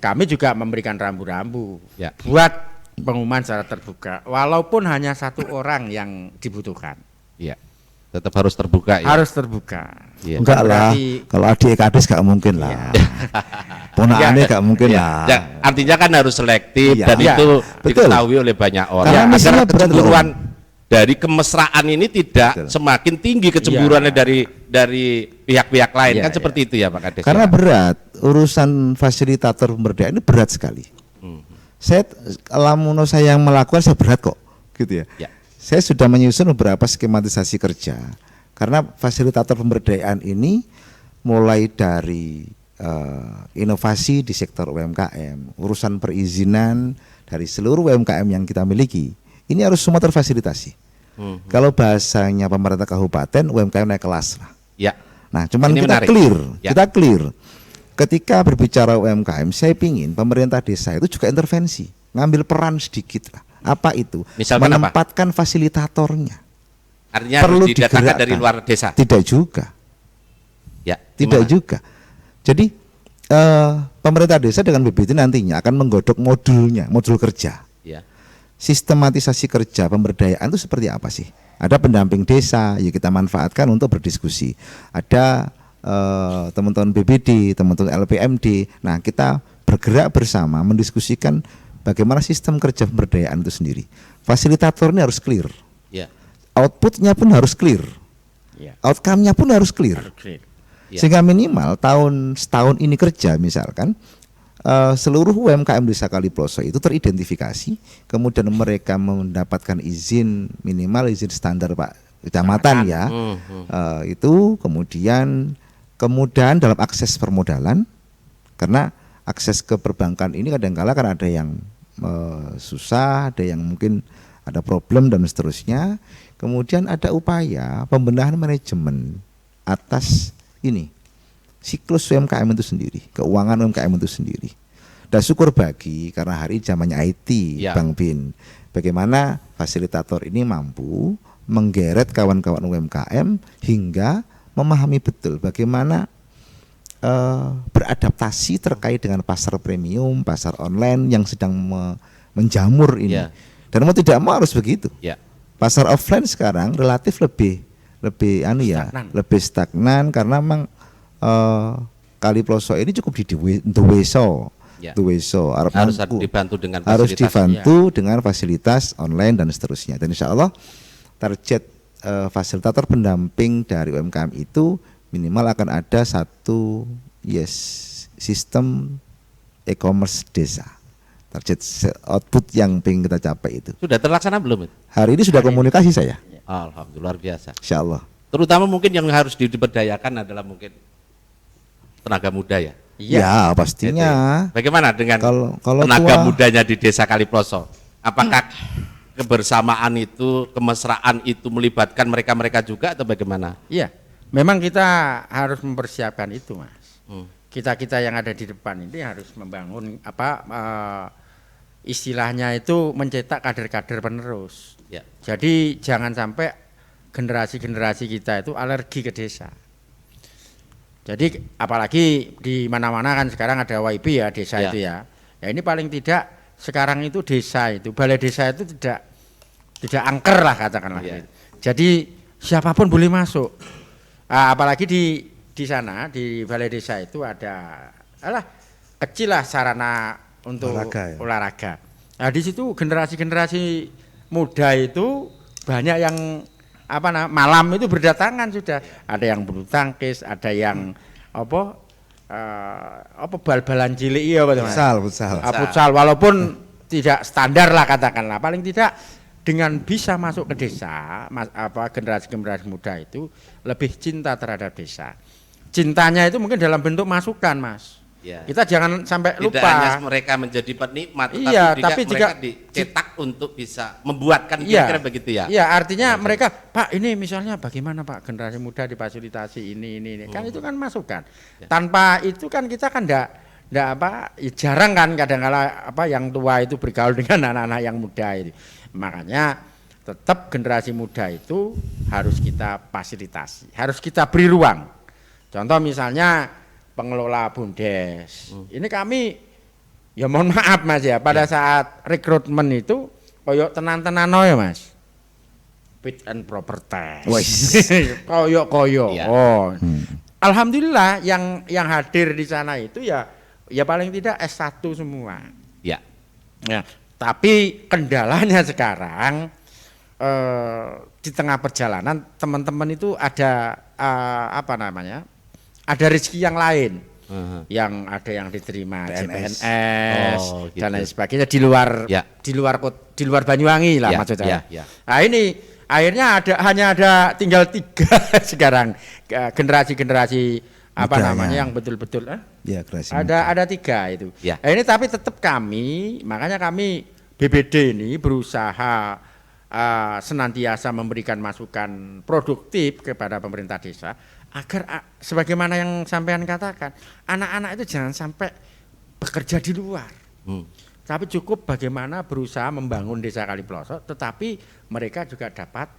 kami juga memberikan rambu-rambu Ya. buat pengumuman secara terbuka, walaupun hanya 1 orang yang dibutuhkan. Iya. Tetap harus terbuka ya. Harus terbuka. Iya. Enggak lah, berarti- kalau adik kades gak mungkin lah. Ponakannya gak mungkin Iya. lah. Ya, artinya kan harus selektif Iya. dan Iya, itu betul. diketahui oleh banyak orang. Karena Agar misinya berat kecemburuan loh. dari kemesraan ini tidak Betul. semakin tinggi kecemburuannya Iya. dari pihak-pihak lain. Iya, Kan seperti itu ya Pak Kades. Karena ya? berat, urusan fasilitator pemberdayaan ini berat sekali. Saya lamun saya yang melakukan saya berat kok, gitu ya. Ya. Saya sudah menyusun beberapa skematisasi kerja. Karena fasilitator pemberdayaan ini mulai dari inovasi di sektor UMKM, urusan perizinan dari seluruh UMKM yang kita miliki, ini harus semua terfasilitasi. Kalau bahasanya pemerintah kabupaten, UMKM naik kelas lah. Ya. Nah, cuman Ini kita menarik. clear, Ya. kita clear. Ketika berbicara UMKM, saya pingin pemerintah desa itu juga intervensi, ngambil peran sedikit lah. Apa itu? Misalkan apa? Menempatkan fasilitatornya. Artinya Perlu harus didatangkan digerakkan. dari luar desa. Tidak juga, Ya. tidak gimana? juga. Jadi pemerintah desa dengan BPD nantinya akan menggodok modul kerja. Ya. Sistematisasi kerja pemberdayaan itu seperti apa sih? Ada pendamping desa, ya kita manfaatkan untuk berdiskusi. Ada teman-teman BPD, teman-teman LPMD. Nah, kita bergerak bersama mendiskusikan bagaimana sistem kerja pemberdayaan itu sendiri. Fasilitator ini harus clear. Ya. Outputnya pun harus clear. Ya. Outcome-nya pun harus clear. Ya. Sehingga minimal setahun ini kerja misalkan seluruh UMKM Desa Kaliploso itu teridentifikasi, kemudian mereka mendapatkan izin minimal izin standar Pak Kecamatan ya. Itu kemudian kemudahan dalam akses permodalan, karena akses ke perbankan ini kadang-kala kan ada yang susah, ada yang mungkin ada problem dan seterusnya. Kemudian ada upaya pembenahan manajemen atas ini siklus UMKM itu sendiri, keuangan UMKM itu sendiri. Dan syukur bagi karena hari zamannya IT, Ya. Bang Bin, bagaimana fasilitator ini mampu menggeret kawan-kawan UMKM hingga memahami betul bagaimana beradaptasi terkait dengan pasar premium, pasar online yang sedang menjamur ini. Ya. Dan mau tidak mau harus begitu. Ya. Pasar offline sekarang relatif lebih lebih stagnan karena memang Kaliploso ini cukup di Duweso. Ya. Duweso Harus dibantu dengan harus fasilitas. dibantu dengan fasilitas online dan seterusnya. Dan insya Allah target fasilitator pendamping dari UMKM itu minimal akan ada satu sistem e-commerce desa. Target output yang ingin kita capai itu. Sudah terlaksana belum? Hari ini sudah komunikasi saya, Alhamdulillah, luar biasa. insya Allah. Terutama mungkin yang harus diberdayakan adalah mungkin tenaga muda ya. Ya pastinya. Itu ya. Bagaimana dengan Kalau tenaga tua- mudanya di Desa Kaliploso? Apakah kebersamaan itu, kemesraan itu melibatkan mereka-mereka juga atau bagaimana? Iya, memang kita harus mempersiapkan itu, Mas. Kita yang ada di depan ini harus membangun istilahnya itu mencetak kader-kader penerus. Ya. Jadi jangan sampai generasi-generasi kita itu alergi ke desa. Jadi apalagi di mana-mana kan sekarang ada YB ya desa Ya. itu ya. Ya ini paling tidak sekarang itu desa itu balai desa itu tidak angker lah katakanlah. Ya. Jadi siapapun boleh masuk. Apalagi di sana di balai desa itu ada kecil lah sarana untuk olahraga. Nah di situ generasi-generasi muda itu banyak yang malam itu berdatangan sudah. Ada yang bulu tangkis, ada yang bal-balan cilik iya apa Mas? Futsal walaupun tidak standar lah katakanlah. Paling tidak dengan bisa masuk ke desa, generasi-generasi muda itu lebih cinta terhadap desa. Cintanya itu mungkin dalam bentuk masukan, Mas. Ya. Kita jangan sampai Tidak lupa. hanya mereka menjadi penikmat, Iya, tapi tapi mereka juga dicetak untuk bisa membuatkan Iya, kira-kira begitu ya. Iya, artinya mereka, Pak, ini misalnya bagaimana Pak generasi muda difasilitasi ini. Kan itu kan masukan. Ya. Tanpa itu kan kita kan jarang kan kadang-kala yang tua itu bergaul dengan anak-anak yang muda itu. Makanya tetap generasi muda itu harus kita fasilitasi, harus kita beri ruang. Contoh misalnya pengelola BUMDes. Ini kami ya mohon maaf Mas ya, pada saat rekrutmen itu koyok tenan-tenan ya Mas. Fit and proper test. Koyok. Ya. Alhamdulillah yang hadir di sana itu ya paling tidak S1 semua. Ya. Ya, tapi kendalanya sekarang di tengah perjalanan teman-teman itu ada ada rezeki yang lain, yang ada yang diterima CPNS gitu. dan lain sebagainya di luar Banyuwangi lah Ya, maksudnya. ya. Nah ini akhirnya hanya ada tinggal 3 sekarang generasi yang betul-betul Ya, generasi ada 3 itu. Ya. Nah, ini tapi tetap makanya kami BPD ini berusaha senantiasa memberikan masukan produktif kepada pemerintah desa agar sebagaimana yang sampean katakan, anak-anak itu jangan sampai bekerja di luar. Tapi cukup bagaimana berusaha membangun Desa Kaliploso, tetapi mereka juga dapat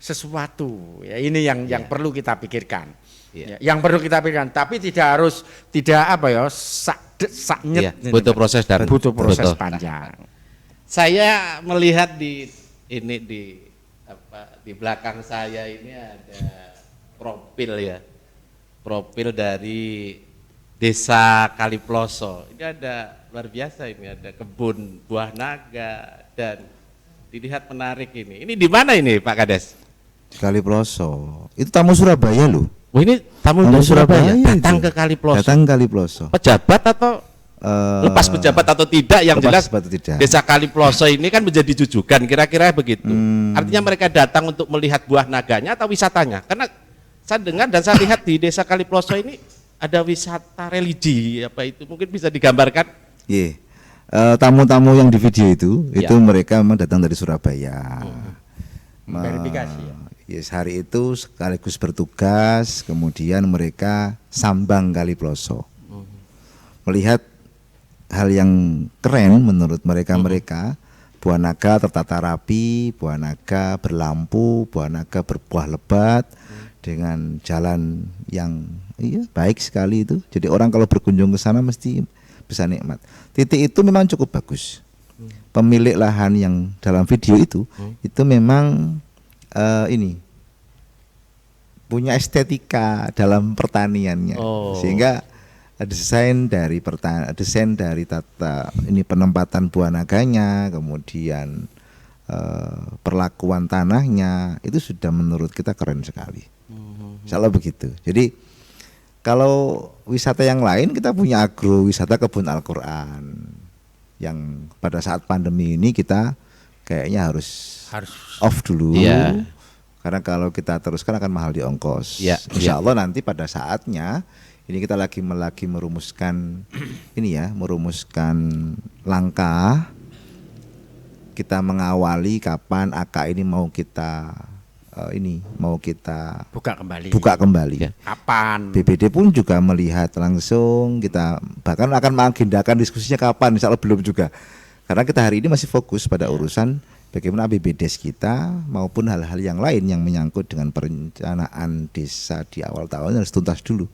sesuatu. Ya, ini yang perlu kita pikirkan. Iya. Ya, yang perlu kita pikirkan, tapi tidak apa ya Iya, butuh proses dan butuh proses butuh. panjang. Saya melihat di belakang saya ini ada profil dari Desa Kaliploso. Ini ada luar biasa, ini ada kebun buah naga dan dilihat menarik ini. Ini di mana ini Pak Kades? Kaliploso. Itu tamu Surabaya loh. Oh, ini tamu dari Surabaya datang ke Kaliploso. Datang Kaliploso. Pejabat atau lepas pejabat atau tidak, yang jelas tidak. Desa Kaliploso ini kan menjadi jujukan, kira-kira begitu. Artinya mereka datang untuk melihat buah naganya atau wisatanya? Karena saya dengar dan saya lihat di Desa Kaliploso ini ada wisata religi, apa itu mungkin bisa digambarkan? Iya. Tamu-tamu yang di video itu mereka memang datang dari Surabaya. Verifikasi ya. Yes, hari itu sekaligus bertugas, kemudian mereka sambang Kaliploso. Melihat hal yang keren menurut mereka, buah naga tertata rapi, buah naga berlampu, buah naga berbuah lebat dengan jalan yang baik sekali itu. Jadi orang kalau berkunjung ke sana mesti bisa nikmat. Titik itu memang cukup bagus. Pemilik lahan yang dalam video itu memang punya estetika dalam pertaniannya, sehingga desain dari tata penempatan buah naganya, kemudian perlakuan tanahnya itu sudah menurut kita keren sekali. Insya Allah begitu. Jadi kalau wisata yang lain kita punya agrowisata kebun Al-Quran yang pada saat pandemi ini kita kayaknya harus off dulu. Iya. Karena kalau kita teruskan akan mahal di ongkos. Iya, Insya Allah nanti pada saatnya ini kita lagi merumuskan merumuskan langkah kita mengawali kapan AK ini mau kita buka kembali. Ya. Kapan? BPD pun juga melihat langsung, kita bahkan akan mengagendakan diskusinya kapan, insya Allah belum juga. Karena kita hari ini masih fokus pada urusan bagaimana BPDes kita maupun hal-hal yang lain yang menyangkut dengan perencanaan desa di awal tahun harus tuntas dulu.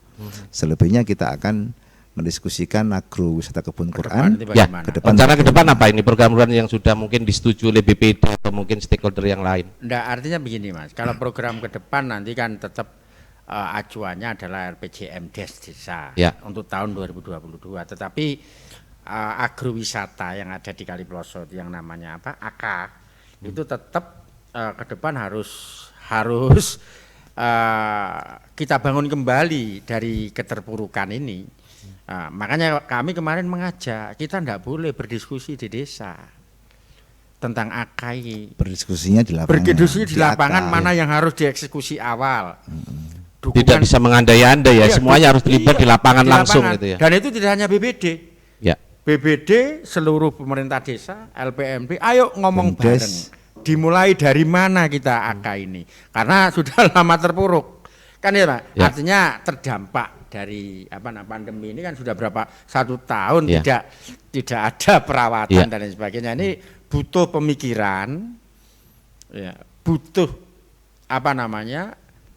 Selebihnya kita akan mendiskusikan agrowisata kebun Quran. Ya, rencana ke depan apa ini program-program yang sudah mungkin disetujui oleh BPD atau mungkin stakeholder yang lain? Nggak, artinya begini Mas, kalau program ke depan nanti kan tetap acuannya adalah RPJM Desa untuk tahun 2022. Tetapi agrowisata yang ada di Kaliploso yang namanya AK itu tetap ke depan harus kita bangun kembali dari keterpurukan ini. Makanya kami kemarin mengajak kita tidak boleh berdiskusi di desa tentang AKI. Berdiskusinya di lapangan. Berdiskusi di lapangan mana yang harus dieksekusi awal. Tidak bisa mengandai-andai ya, semuanya harus terlibat di lapangan langsung gitu ya. Dan itu tidak hanya BPD. Ya. BPD, seluruh pemerintah desa, LPMP, ayo ngomong bareng. Dimulai dari mana kita AK ini? Karena sudah lama terpuruk. Kan ya Pak, artinya terdampak dari pandemi ini kan sudah berapa 1 tahun tidak ada perawatan dan lain sebagainya. Ini butuh pemikiran, butuh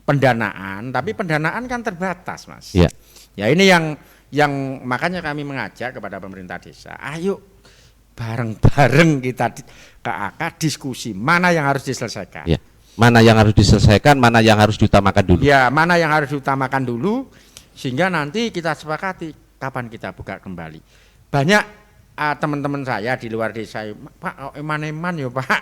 pendanaan, tapi pendanaan kan terbatas Mas. Ya ini yang makanya kami mengajak kepada pemerintah desa, ayo bareng-bareng kita ke AK diskusi mana yang harus diselesaikan. Mana yang harus diselesaikan, mana yang harus diutamakan dulu. Ya, mana yang harus diutamakan dulu, sehingga nanti kita sepakati kapan kita buka kembali. Banyak teman-teman saya di luar desa, Pak, eman-eman ya Pak,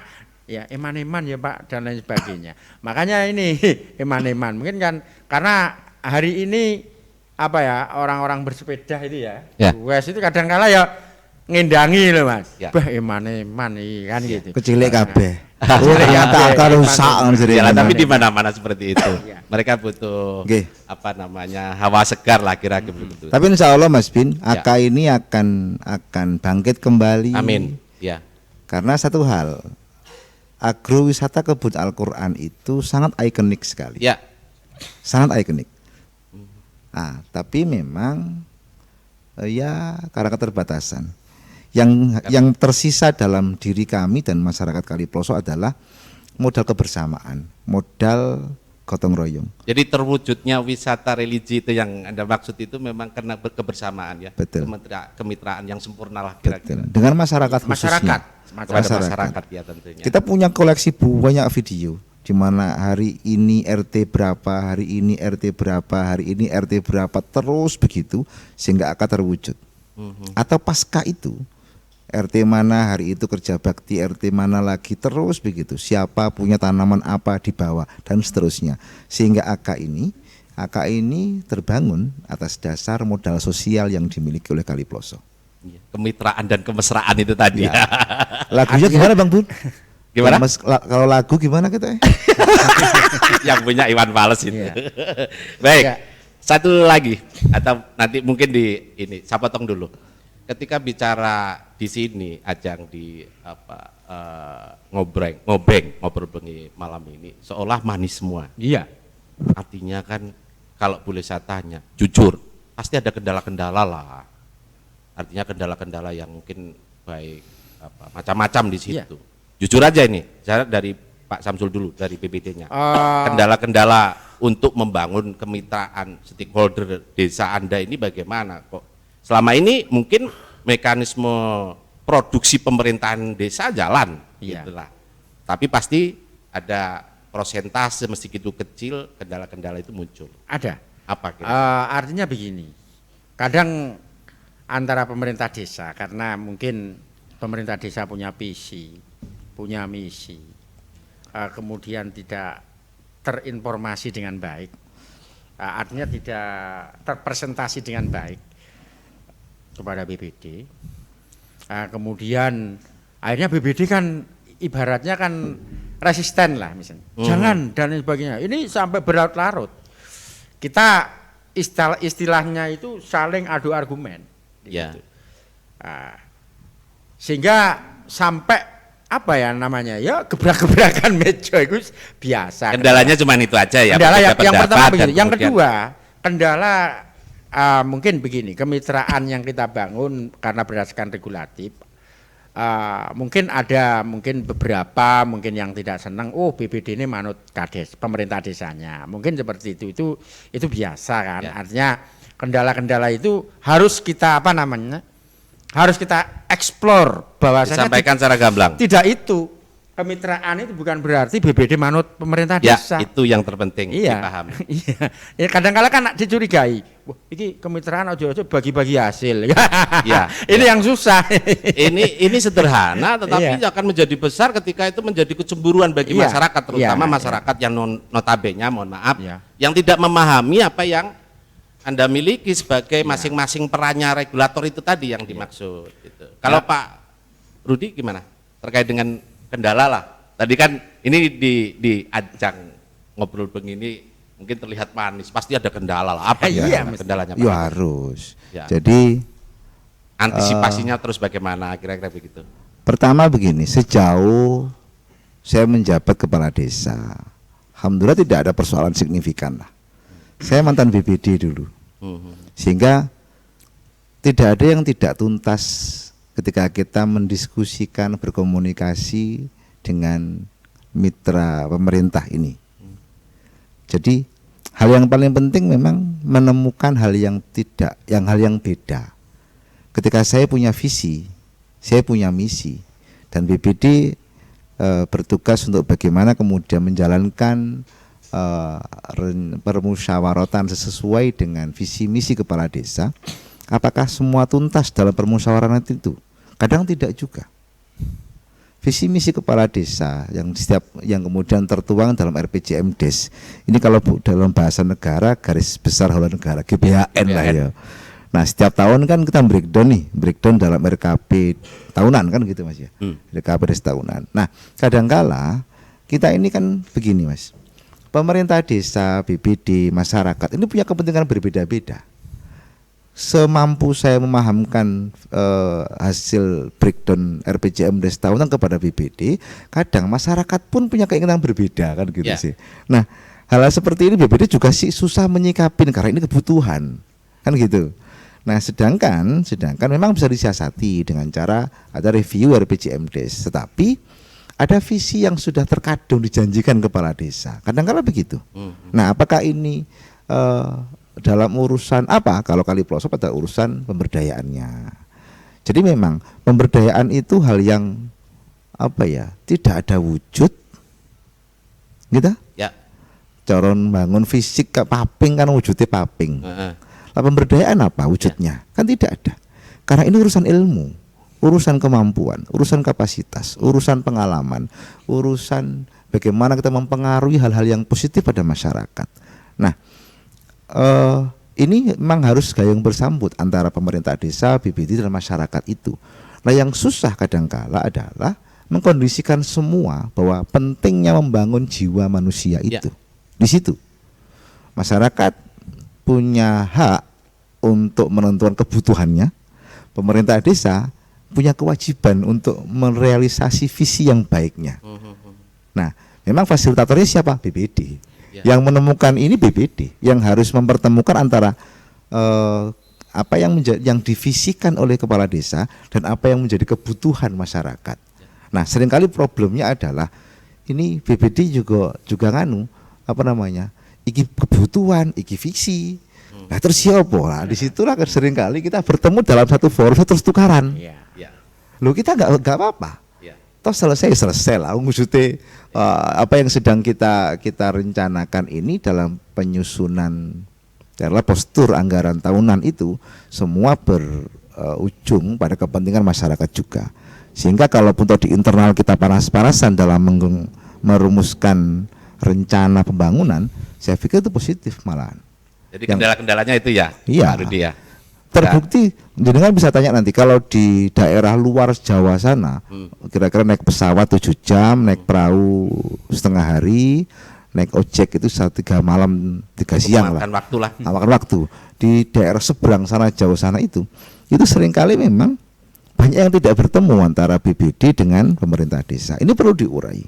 ya eman-eman ya Pak, dan lain sebagainya. Makanya ini eman-eman, mungkin kan karena hari ini orang-orang bersepeda itu wes itu kadang-kala ya ngendangi loh Mas. Bah eman-eman kan gitu. Kecilek kabeh. Kata rusak tapi di mana-mana seperti itu. Mereka butuh hawa segar lah kira-kira begitu. Tapi insya Allah Mas Bin, AK ini akan bangkit kembali. Amin. Ya. Karena satu hal, agrowisata kebun Al-Quran itu sangat ikonik sekali. Ya. Sangat ikonik. Tapi memang karena keterbatasan. Yang tersisa dalam diri kami dan masyarakat Kaliploso adalah modal kebersamaan, modal gotong royong. Jadi terwujudnya wisata religi itu yang Anda maksud itu memang karena kebersamaan ya. Betul. Kemitraan yang sempurna lah Betul. kira-kira. Dengan masyarakat khususnya. Kepada masyarakat ya tentunya. Kita punya koleksi banyak video di mana hari ini RT berapa, hari ini RT berapa, hari ini RT berapa, terus begitu sehingga akan terwujud. Atau pasca itu RT mana hari itu kerja bakti, RT mana lagi, terus begitu. Siapa punya tanaman apa di bawah dan seterusnya. Sehingga AK ini terbangun atas dasar modal sosial yang dimiliki oleh Kaliploso. Iya, kemitraan dan kemesraan itu tadi. Ya. Lagunya gimana Bang Bun? Gimana? Kalau lagu gimana kita? Yang punya Iwan Fals itu. Iya. Baik, Ya. satu lagi atau nanti mungkin di ini saya potong dulu. Ketika bicara di sini ajang di ngobrol bengi malam ini seolah manis semua. Iya. Artinya kan kalau boleh saya tanya, jujur pasti ada kendala-kendala lah. Artinya kendala-kendala yang mungkin baik macam-macam di situ. Iya. Jujur aja ini, saya dari Pak Samsul dulu dari BPD-nya. Kendala-kendala untuk membangun kemitraan stakeholder desa Anda ini bagaimana kok? Selama ini mungkin mekanisme produksi pemerintahan desa jalan, Iya. gitulah. Tapi pasti ada prosentase meskipun kecil kendala-kendala itu muncul. Ada. Apa kira? Artinya begini, kadang antara pemerintah desa, karena mungkin pemerintah desa punya visi, punya misi, kemudian tidak terinformasi dengan baik, artinya tidak terpresentasi dengan baik kepada BPD. Kemudian akhirnya BPD kan ibaratnya kan resisten lah misalnya, jangan dan lain sebagainya. Ini sampai berlarut-larut. Kita istilahnya itu saling adu argumen. Ya. Sehingga sampai apa ya namanya ya gebrak-gebrakan meja itu biasa. Kendalanya cuma itu aja ya. Kendala yang pertama pendapat begini, dan yang kemudian- kedua kendala mungkin begini, kemitraan yang kita bangun karena berdasarkan regulatif. Mungkin ada beberapa yang tidak senang, oh BPD ini manut kades pemerintah desanya, mungkin seperti itu biasa kan. Ya. Artinya kendala-kendala itu harus kita harus kita eksplor bahwasanya disampaikan secara gamblang. tidak itu kemitraan itu bukan berarti BPD manut pemerintah Ya, desa. itu yang terpenting Iya. dipahami. Iya. Ya kadang-kala kan dicurigai. Wah, ini kemitraan ojo-ojo bagi-bagi hasil. Iya, Ini yang susah. Ini sederhana tetapi Iya. akan menjadi besar ketika itu menjadi kecemburuan bagi Iya. masyarakat, terutama Iya. masyarakat yang notabene, mohon maaf, Iya. yang tidak memahami apa yang Anda miliki sebagai Iya. masing-masing perannya regulator itu tadi yang dimaksud gitu. Kalau Pak Rudi gimana? Terkait dengan kendala lah. Tadi kan ini di ajang ngobrol begini mungkin terlihat manis, pasti ada kendala lah. Apa Iya, ya mesti. kendalanya Pak? Ya harus. Ya. Jadi Antisipasinya terus bagaimana kira-kira begitu? pertama begini, sejauh saya menjabat kepala desa, alhamdulillah tidak ada persoalan signifikan lah. Saya mantan BPD dulu, sehingga tidak ada yang tidak tuntas ketika kita mendiskusikan, berkomunikasi dengan mitra pemerintah ini. Jadi hal yang paling penting memang menemukan hal yang beda. Ketika saya punya visi, saya punya misi, dan BPD bertugas untuk bagaimana kemudian menjalankan permusyawaratan sesuai dengan visi misi kepala desa. Apakah semua tuntas dalam permusyawaratan itu? Kadang tidak juga. Visi misi kepala desa yang kemudian tertuang dalam RPJMDes. Ini kalau dalam bahasa negara garis besar haluan negara GBHN lah ya. Nah, setiap tahun kan kita breakdown dalam RKP tahunan kan gitu Mas ya. RKP desa tahunan. Nah, kadangkala kita ini kan begini Mas. Pemerintah desa, BPD, masyarakat ini punya kepentingan berbeda-beda. Semampu saya memahamkan hasil breakdown RPJMDes tahunan kepada BPD, kadang masyarakat pun punya keinginan berbeda kan gitu Ya. sih. Nah, hal seperti ini BPD juga sih susah menyikapin karena ini kebutuhan kan gitu. Nah, sedangkan memang bisa disiasati dengan cara ada review RPJMDes, tetapi ada visi yang sudah terkadung dijanjikan kepala desa. Kadang-kala begitu. Nah, apakah ini dalam urusan apa? Kalau Kali Pelosok pada urusan pemberdayaannya. Jadi memang pemberdayaan itu hal yang apa ya? Tidak ada wujud, gitu. Ya. Coron bangun fisik ke paping kan wujudnya paping. Lah pemberdayaan apa wujudnya? Kan tidak ada. Karena ini urusan ilmu, urusan kemampuan, urusan kapasitas, urusan pengalaman, urusan bagaimana kita mempengaruhi hal-hal yang positif pada masyarakat. Nah, ini memang harus gayung bersambut antara pemerintah desa, BPD dan masyarakat itu. Nah, yang susah kadangkala adalah mengkondisikan semua bahwa pentingnya membangun jiwa manusia itu. Di situ masyarakat punya hak untuk menentukan kebutuhannya. Pemerintah desa punya kewajiban untuk merealisasi visi yang baiknya. Nah, memang fasilitatornya siapa? BPD. Yang menemukan ini BPD, yang harus mempertemukan antara apa yang divisikan oleh kepala desa dan apa yang menjadi kebutuhan masyarakat. Nah, seringkali problemnya adalah ini BPD juga apa namanya? Iki kebutuhan, iki visi. Nah, terus siapa? Nah, disitulah seringkali kita bertemu dalam satu forum terus tukaran. Loh, kita nggak apa-apa. Toh selesai lah. Maksudnya apa yang sedang kita rencanakan ini dalam penyusunan adalah postur anggaran tahunan itu semua berujung pada kepentingan masyarakat juga. Sehingga kalaupun di internal kita panas-panasan dalam merumuskan rencana pembangunan, saya pikir itu positif malahan. Jadi kendala-kendalanya itu ya, iya, Pak Rudi ya. Terbukti, jenengan bisa tanya nanti kalau di daerah luar Jawa sana, kira-kira naik pesawat 7 jam, naik perahu setengah hari, naik ojek itu 3 malam 3 siang lah. Makan waktu lah. Makan waktu. Di daerah seberang sana Jawa sana itu seringkali memang banyak yang tidak bertemu antara BPD dengan pemerintah desa. Ini perlu diurai.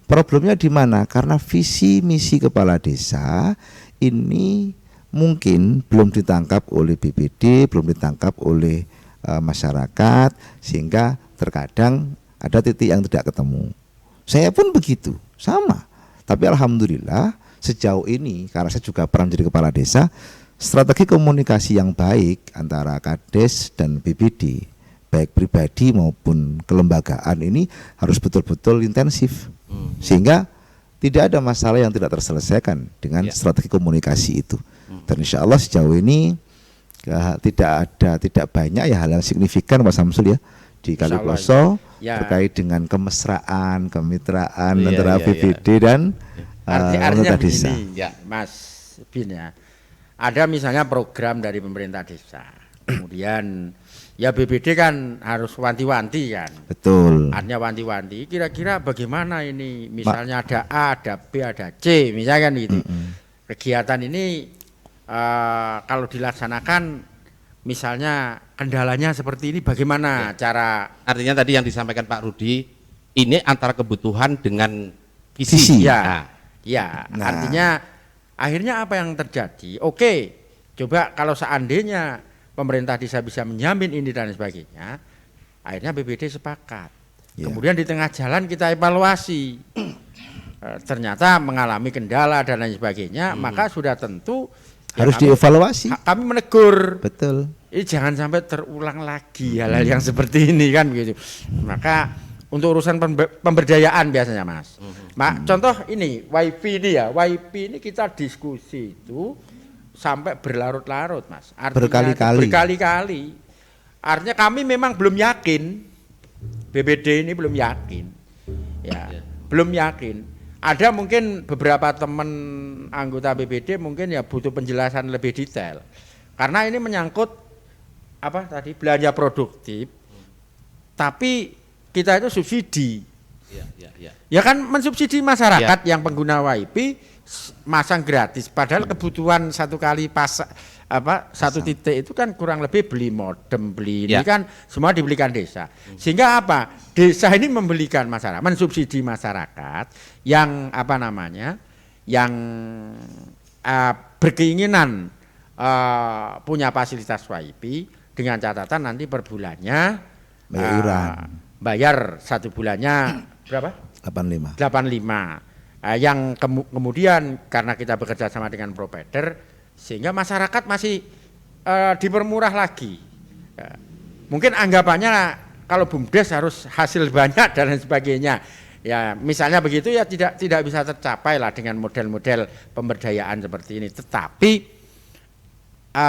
Problemnya di mana? Karena visi misi kepala desa ini mungkin belum ditangkap oleh BPD, belum ditangkap oleh masyarakat, sehingga terkadang ada titik yang tidak ketemu. Saya pun begitu, sama. Tapi alhamdulillah sejauh ini, karena saya juga pernah menjadi kepala desa, strategi komunikasi yang baik antara Kades dan BPD, baik pribadi maupun kelembagaan ini harus betul-betul intensif. Sehingga tidak ada masalah yang tidak terselesaikan dengan strategi komunikasi itu. Dan insya Allah sejauh ini tidak banyak ya hal yang signifikan Pak Samsul ya di Kali Pelosok terkait dengan kemesraan, kemitraan antara BPD dan pemerintah desa. Mas Bin ya, ada misalnya program dari pemerintah desa, kemudian ya BPD kan harus wanti-wanti kan. Betul. Artinya wanti-wanti. Kira-kira bagaimana ini? Misalnya ada A, ada B, ada C, misalnya kan gitu. Kegiatan ini kalau dilaksanakan, misalnya kendalanya seperti ini, bagaimana cara? Artinya tadi yang disampaikan Pak Rudi, ini antara kebutuhan dengan visi. Ya, artinya akhirnya apa yang terjadi? Oke, coba kalau seandainya pemerintah desa bisa menjamin ini dan sebagainya, akhirnya BPD sepakat. Kemudian di tengah jalan kita evaluasi, ternyata mengalami kendala dan lain sebagainya, maka sudah tentu harus dievaluasi. Kami menegur. Betul. Ini jangan sampai terulang lagi hal-hal yang seperti ini kan gitu. Maka untuk urusan pemberdayaan biasanya Mas. Contoh ini WiFi ini ya, WiFi ini kita diskusi itu sampai berlarut-larut Mas. Artinya berkali-kali. Artinya kami memang belum yakin, BPD ini belum yakin, belum yakin. Ada mungkin beberapa teman anggota BPD mungkin ya butuh penjelasan lebih detail, karena ini menyangkut apa tadi belanja produktif, tapi kita itu subsidi, ya kan mensubsidi masyarakat yang pengguna WiFi masang gratis, padahal kebutuhan satu kali satu titik itu kan kurang lebih beli modem, beli ini kan semua dibelikan desa. Sehingga apa? Desa ini membelikan masyarakat, mensubsidi masyarakat yang apa namanya? Yang berkeinginan punya fasilitas WiFi dengan catatan nanti per bulannya bayar 1 bulannya berapa? 85. 85. Yang kemudian karena kita bekerja sama dengan provider sehingga masyarakat masih dipermurah lagi. Mungkin anggapannya kalau BUMDes harus hasil banyak dan lain sebagainya. Ya, misalnya begitu ya tidak bisa tercapai lah dengan model-model pemberdayaan seperti ini. Tetapi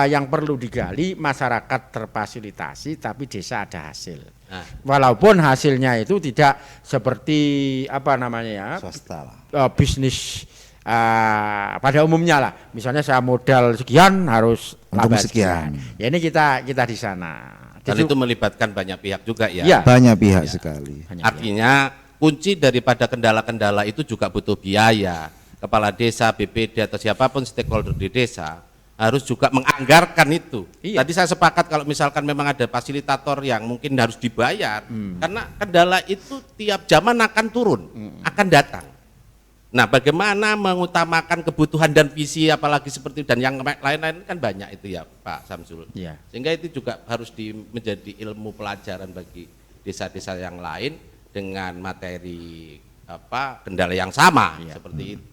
yang perlu digali masyarakat terfasilitasi tapi desa ada hasil. Nah, walaupun hasilnya itu tidak seperti apa namanya ya, Swasta lah. Bisnis pada umumnya lah. Misalnya saya modal sekian harus laba sekian. Ya ini kita di sana. Dan itu melibatkan banyak pihak juga ya. Ya. Banyak pihak sekali. Artinya kunci daripada kendala-kendala itu juga butuh biaya. Kepala desa, BPD atau siapapun stakeholder di desa harus juga menganggarkan itu. Iya. Tadi saya sepakat kalau misalkan memang ada fasilitator yang mungkin harus dibayar, karena kendala itu tiap zaman akan turun, akan datang. Nah, bagaimana mengutamakan kebutuhan dan visi apalagi seperti dan yang lain-lain kan banyak itu ya Pak Samsul. Iya. Sehingga itu juga harus menjadi ilmu pelajaran bagi desa-desa yang lain dengan materi kendala yang sama seperti itu.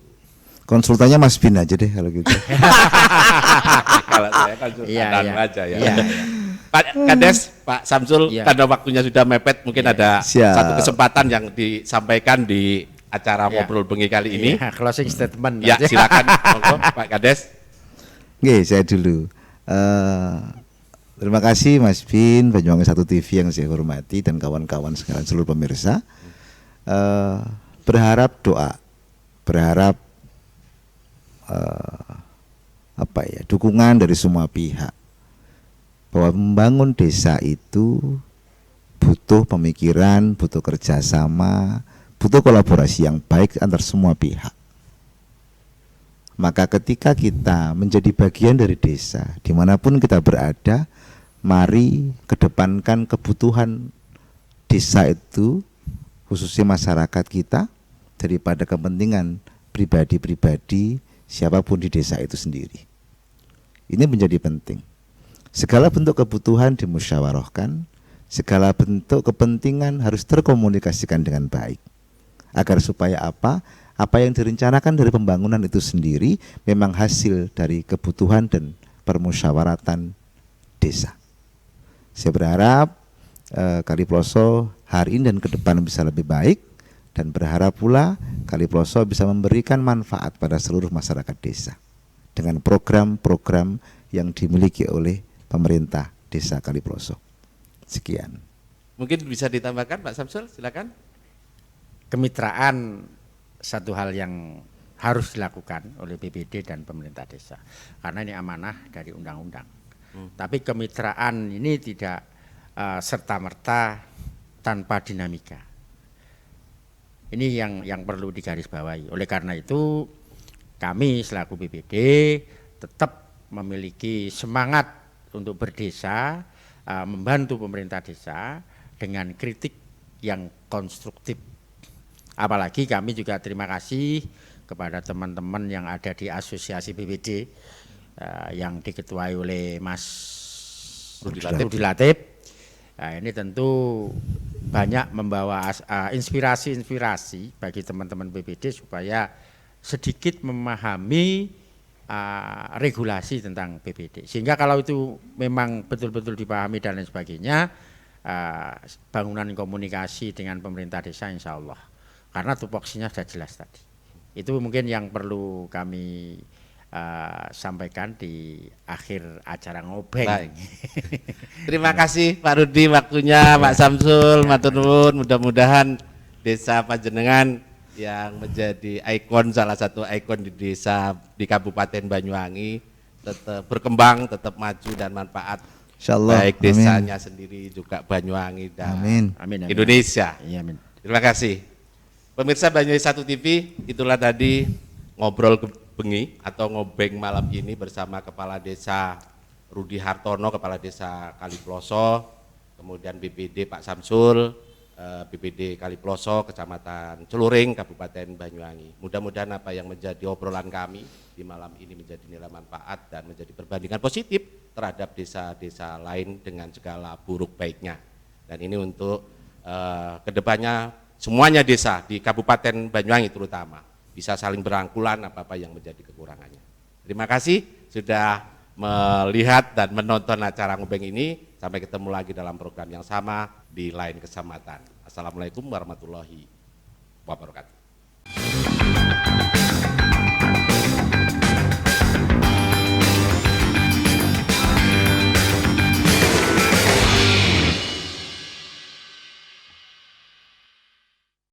Konsultannya Mas Bin aja deh kalau gitu. Kalau saya konsultan aja ya. Iya. Pak Kades, Pak Samsul, karena waktunya sudah mepet, mungkin ada satu kesempatan yang disampaikan di acara ngobrol bengi kali ini. Closing statement. Ya, silakan monggo Pak Kades. Oke, saya dulu. Terima kasih Mas Bin, Banyuwangi 1 TV yang saya hormati dan kawan-kawan sekalian seluruh pemirsa. Berharap doa, berharap dukungan dari semua pihak bahwa membangun desa itu butuh pemikiran, butuh kerjasama, butuh kolaborasi yang baik antar semua pihak. Maka ketika kita menjadi bagian dari desa, dimanapun kita berada, mari kedepankan kebutuhan desa itu, khususnya masyarakat kita, daripada kepentingan pribadi-pribadi siapapun di desa itu sendiri. Ini menjadi penting. Segala bentuk kebutuhan dimusyawarahkan, segala bentuk kepentingan harus terkomunikasikan dengan baik. Agar supaya apa yang direncanakan dari pembangunan itu sendiri memang hasil dari kebutuhan dan permusyawaratan desa. Saya berharap Kaliploso hari ini dan ke depan bisa lebih baik, dan berharap pula Kaliploso bisa memberikan manfaat pada seluruh masyarakat desa dengan program-program yang dimiliki oleh pemerintah desa Kaliploso. Sekian. Mungkin bisa ditambahkan Pak Samsul, silakan. Kemitraan satu hal yang harus dilakukan oleh BPD dan pemerintah desa karena ini amanah dari undang-undang. Tapi kemitraan ini tidak serta-merta tanpa dinamika. Ini yang perlu digarisbawahi. Oleh karena itu kami selaku BPD tetap memiliki semangat untuk berdesa, membantu pemerintah desa dengan kritik yang konstruktif. Apalagi kami juga terima kasih kepada teman-teman yang ada di asosiasi BPD yang diketuai oleh Mas Rudi Latif. Nah, ini tentu banyak membawa inspirasi-inspirasi bagi teman-teman BPD supaya sedikit memahami regulasi tentang BPD. Sehingga kalau itu memang betul-betul dipahami dan lain sebagainya, bangunan komunikasi dengan pemerintah desa insya Allah. Karena tupoksinya sudah jelas tadi. Itu mungkin yang perlu kami sampaikan di akhir acara ngobeng. Baik. Terima kasih Pak Rudi waktunya, Pak Samsul, matur nuwun. Mudah-mudahan desa Panjenengan yang menjadi ikon, salah satu ikon di desa di Kabupaten Banyuwangi tetap berkembang, tetap maju dan manfaat. Insyaallah. Baik desanya sendiri juga Banyuwangi dan Indonesia. Amin. Terima kasih. Pemirsa Banyuwangi 1 TV, itulah tadi ngobrol bengi atau ngobeng malam ini bersama Kepala Desa Rudi Hartono, Kepala Desa Kaliploso, kemudian BPD Pak Samsul, BPD Kaliploso, Kecamatan Celuring, Kabupaten Banyuwangi. Mudah-mudahan apa yang menjadi obrolan kami di malam ini menjadi nilai manfaat dan menjadi perbandingan positif terhadap desa-desa lain dengan segala buruk baiknya. Dan ini untuk kedepannya semuanya desa di Kabupaten Banyuwangi terutama bisa saling berangkulan apa-apa yang menjadi kekurangannya. Terima kasih sudah melihat dan menonton acara ngobeng ini. Sampai ketemu lagi dalam program yang sama di lain kesempatan. Assalamualaikum warahmatullahi wabarakatuh.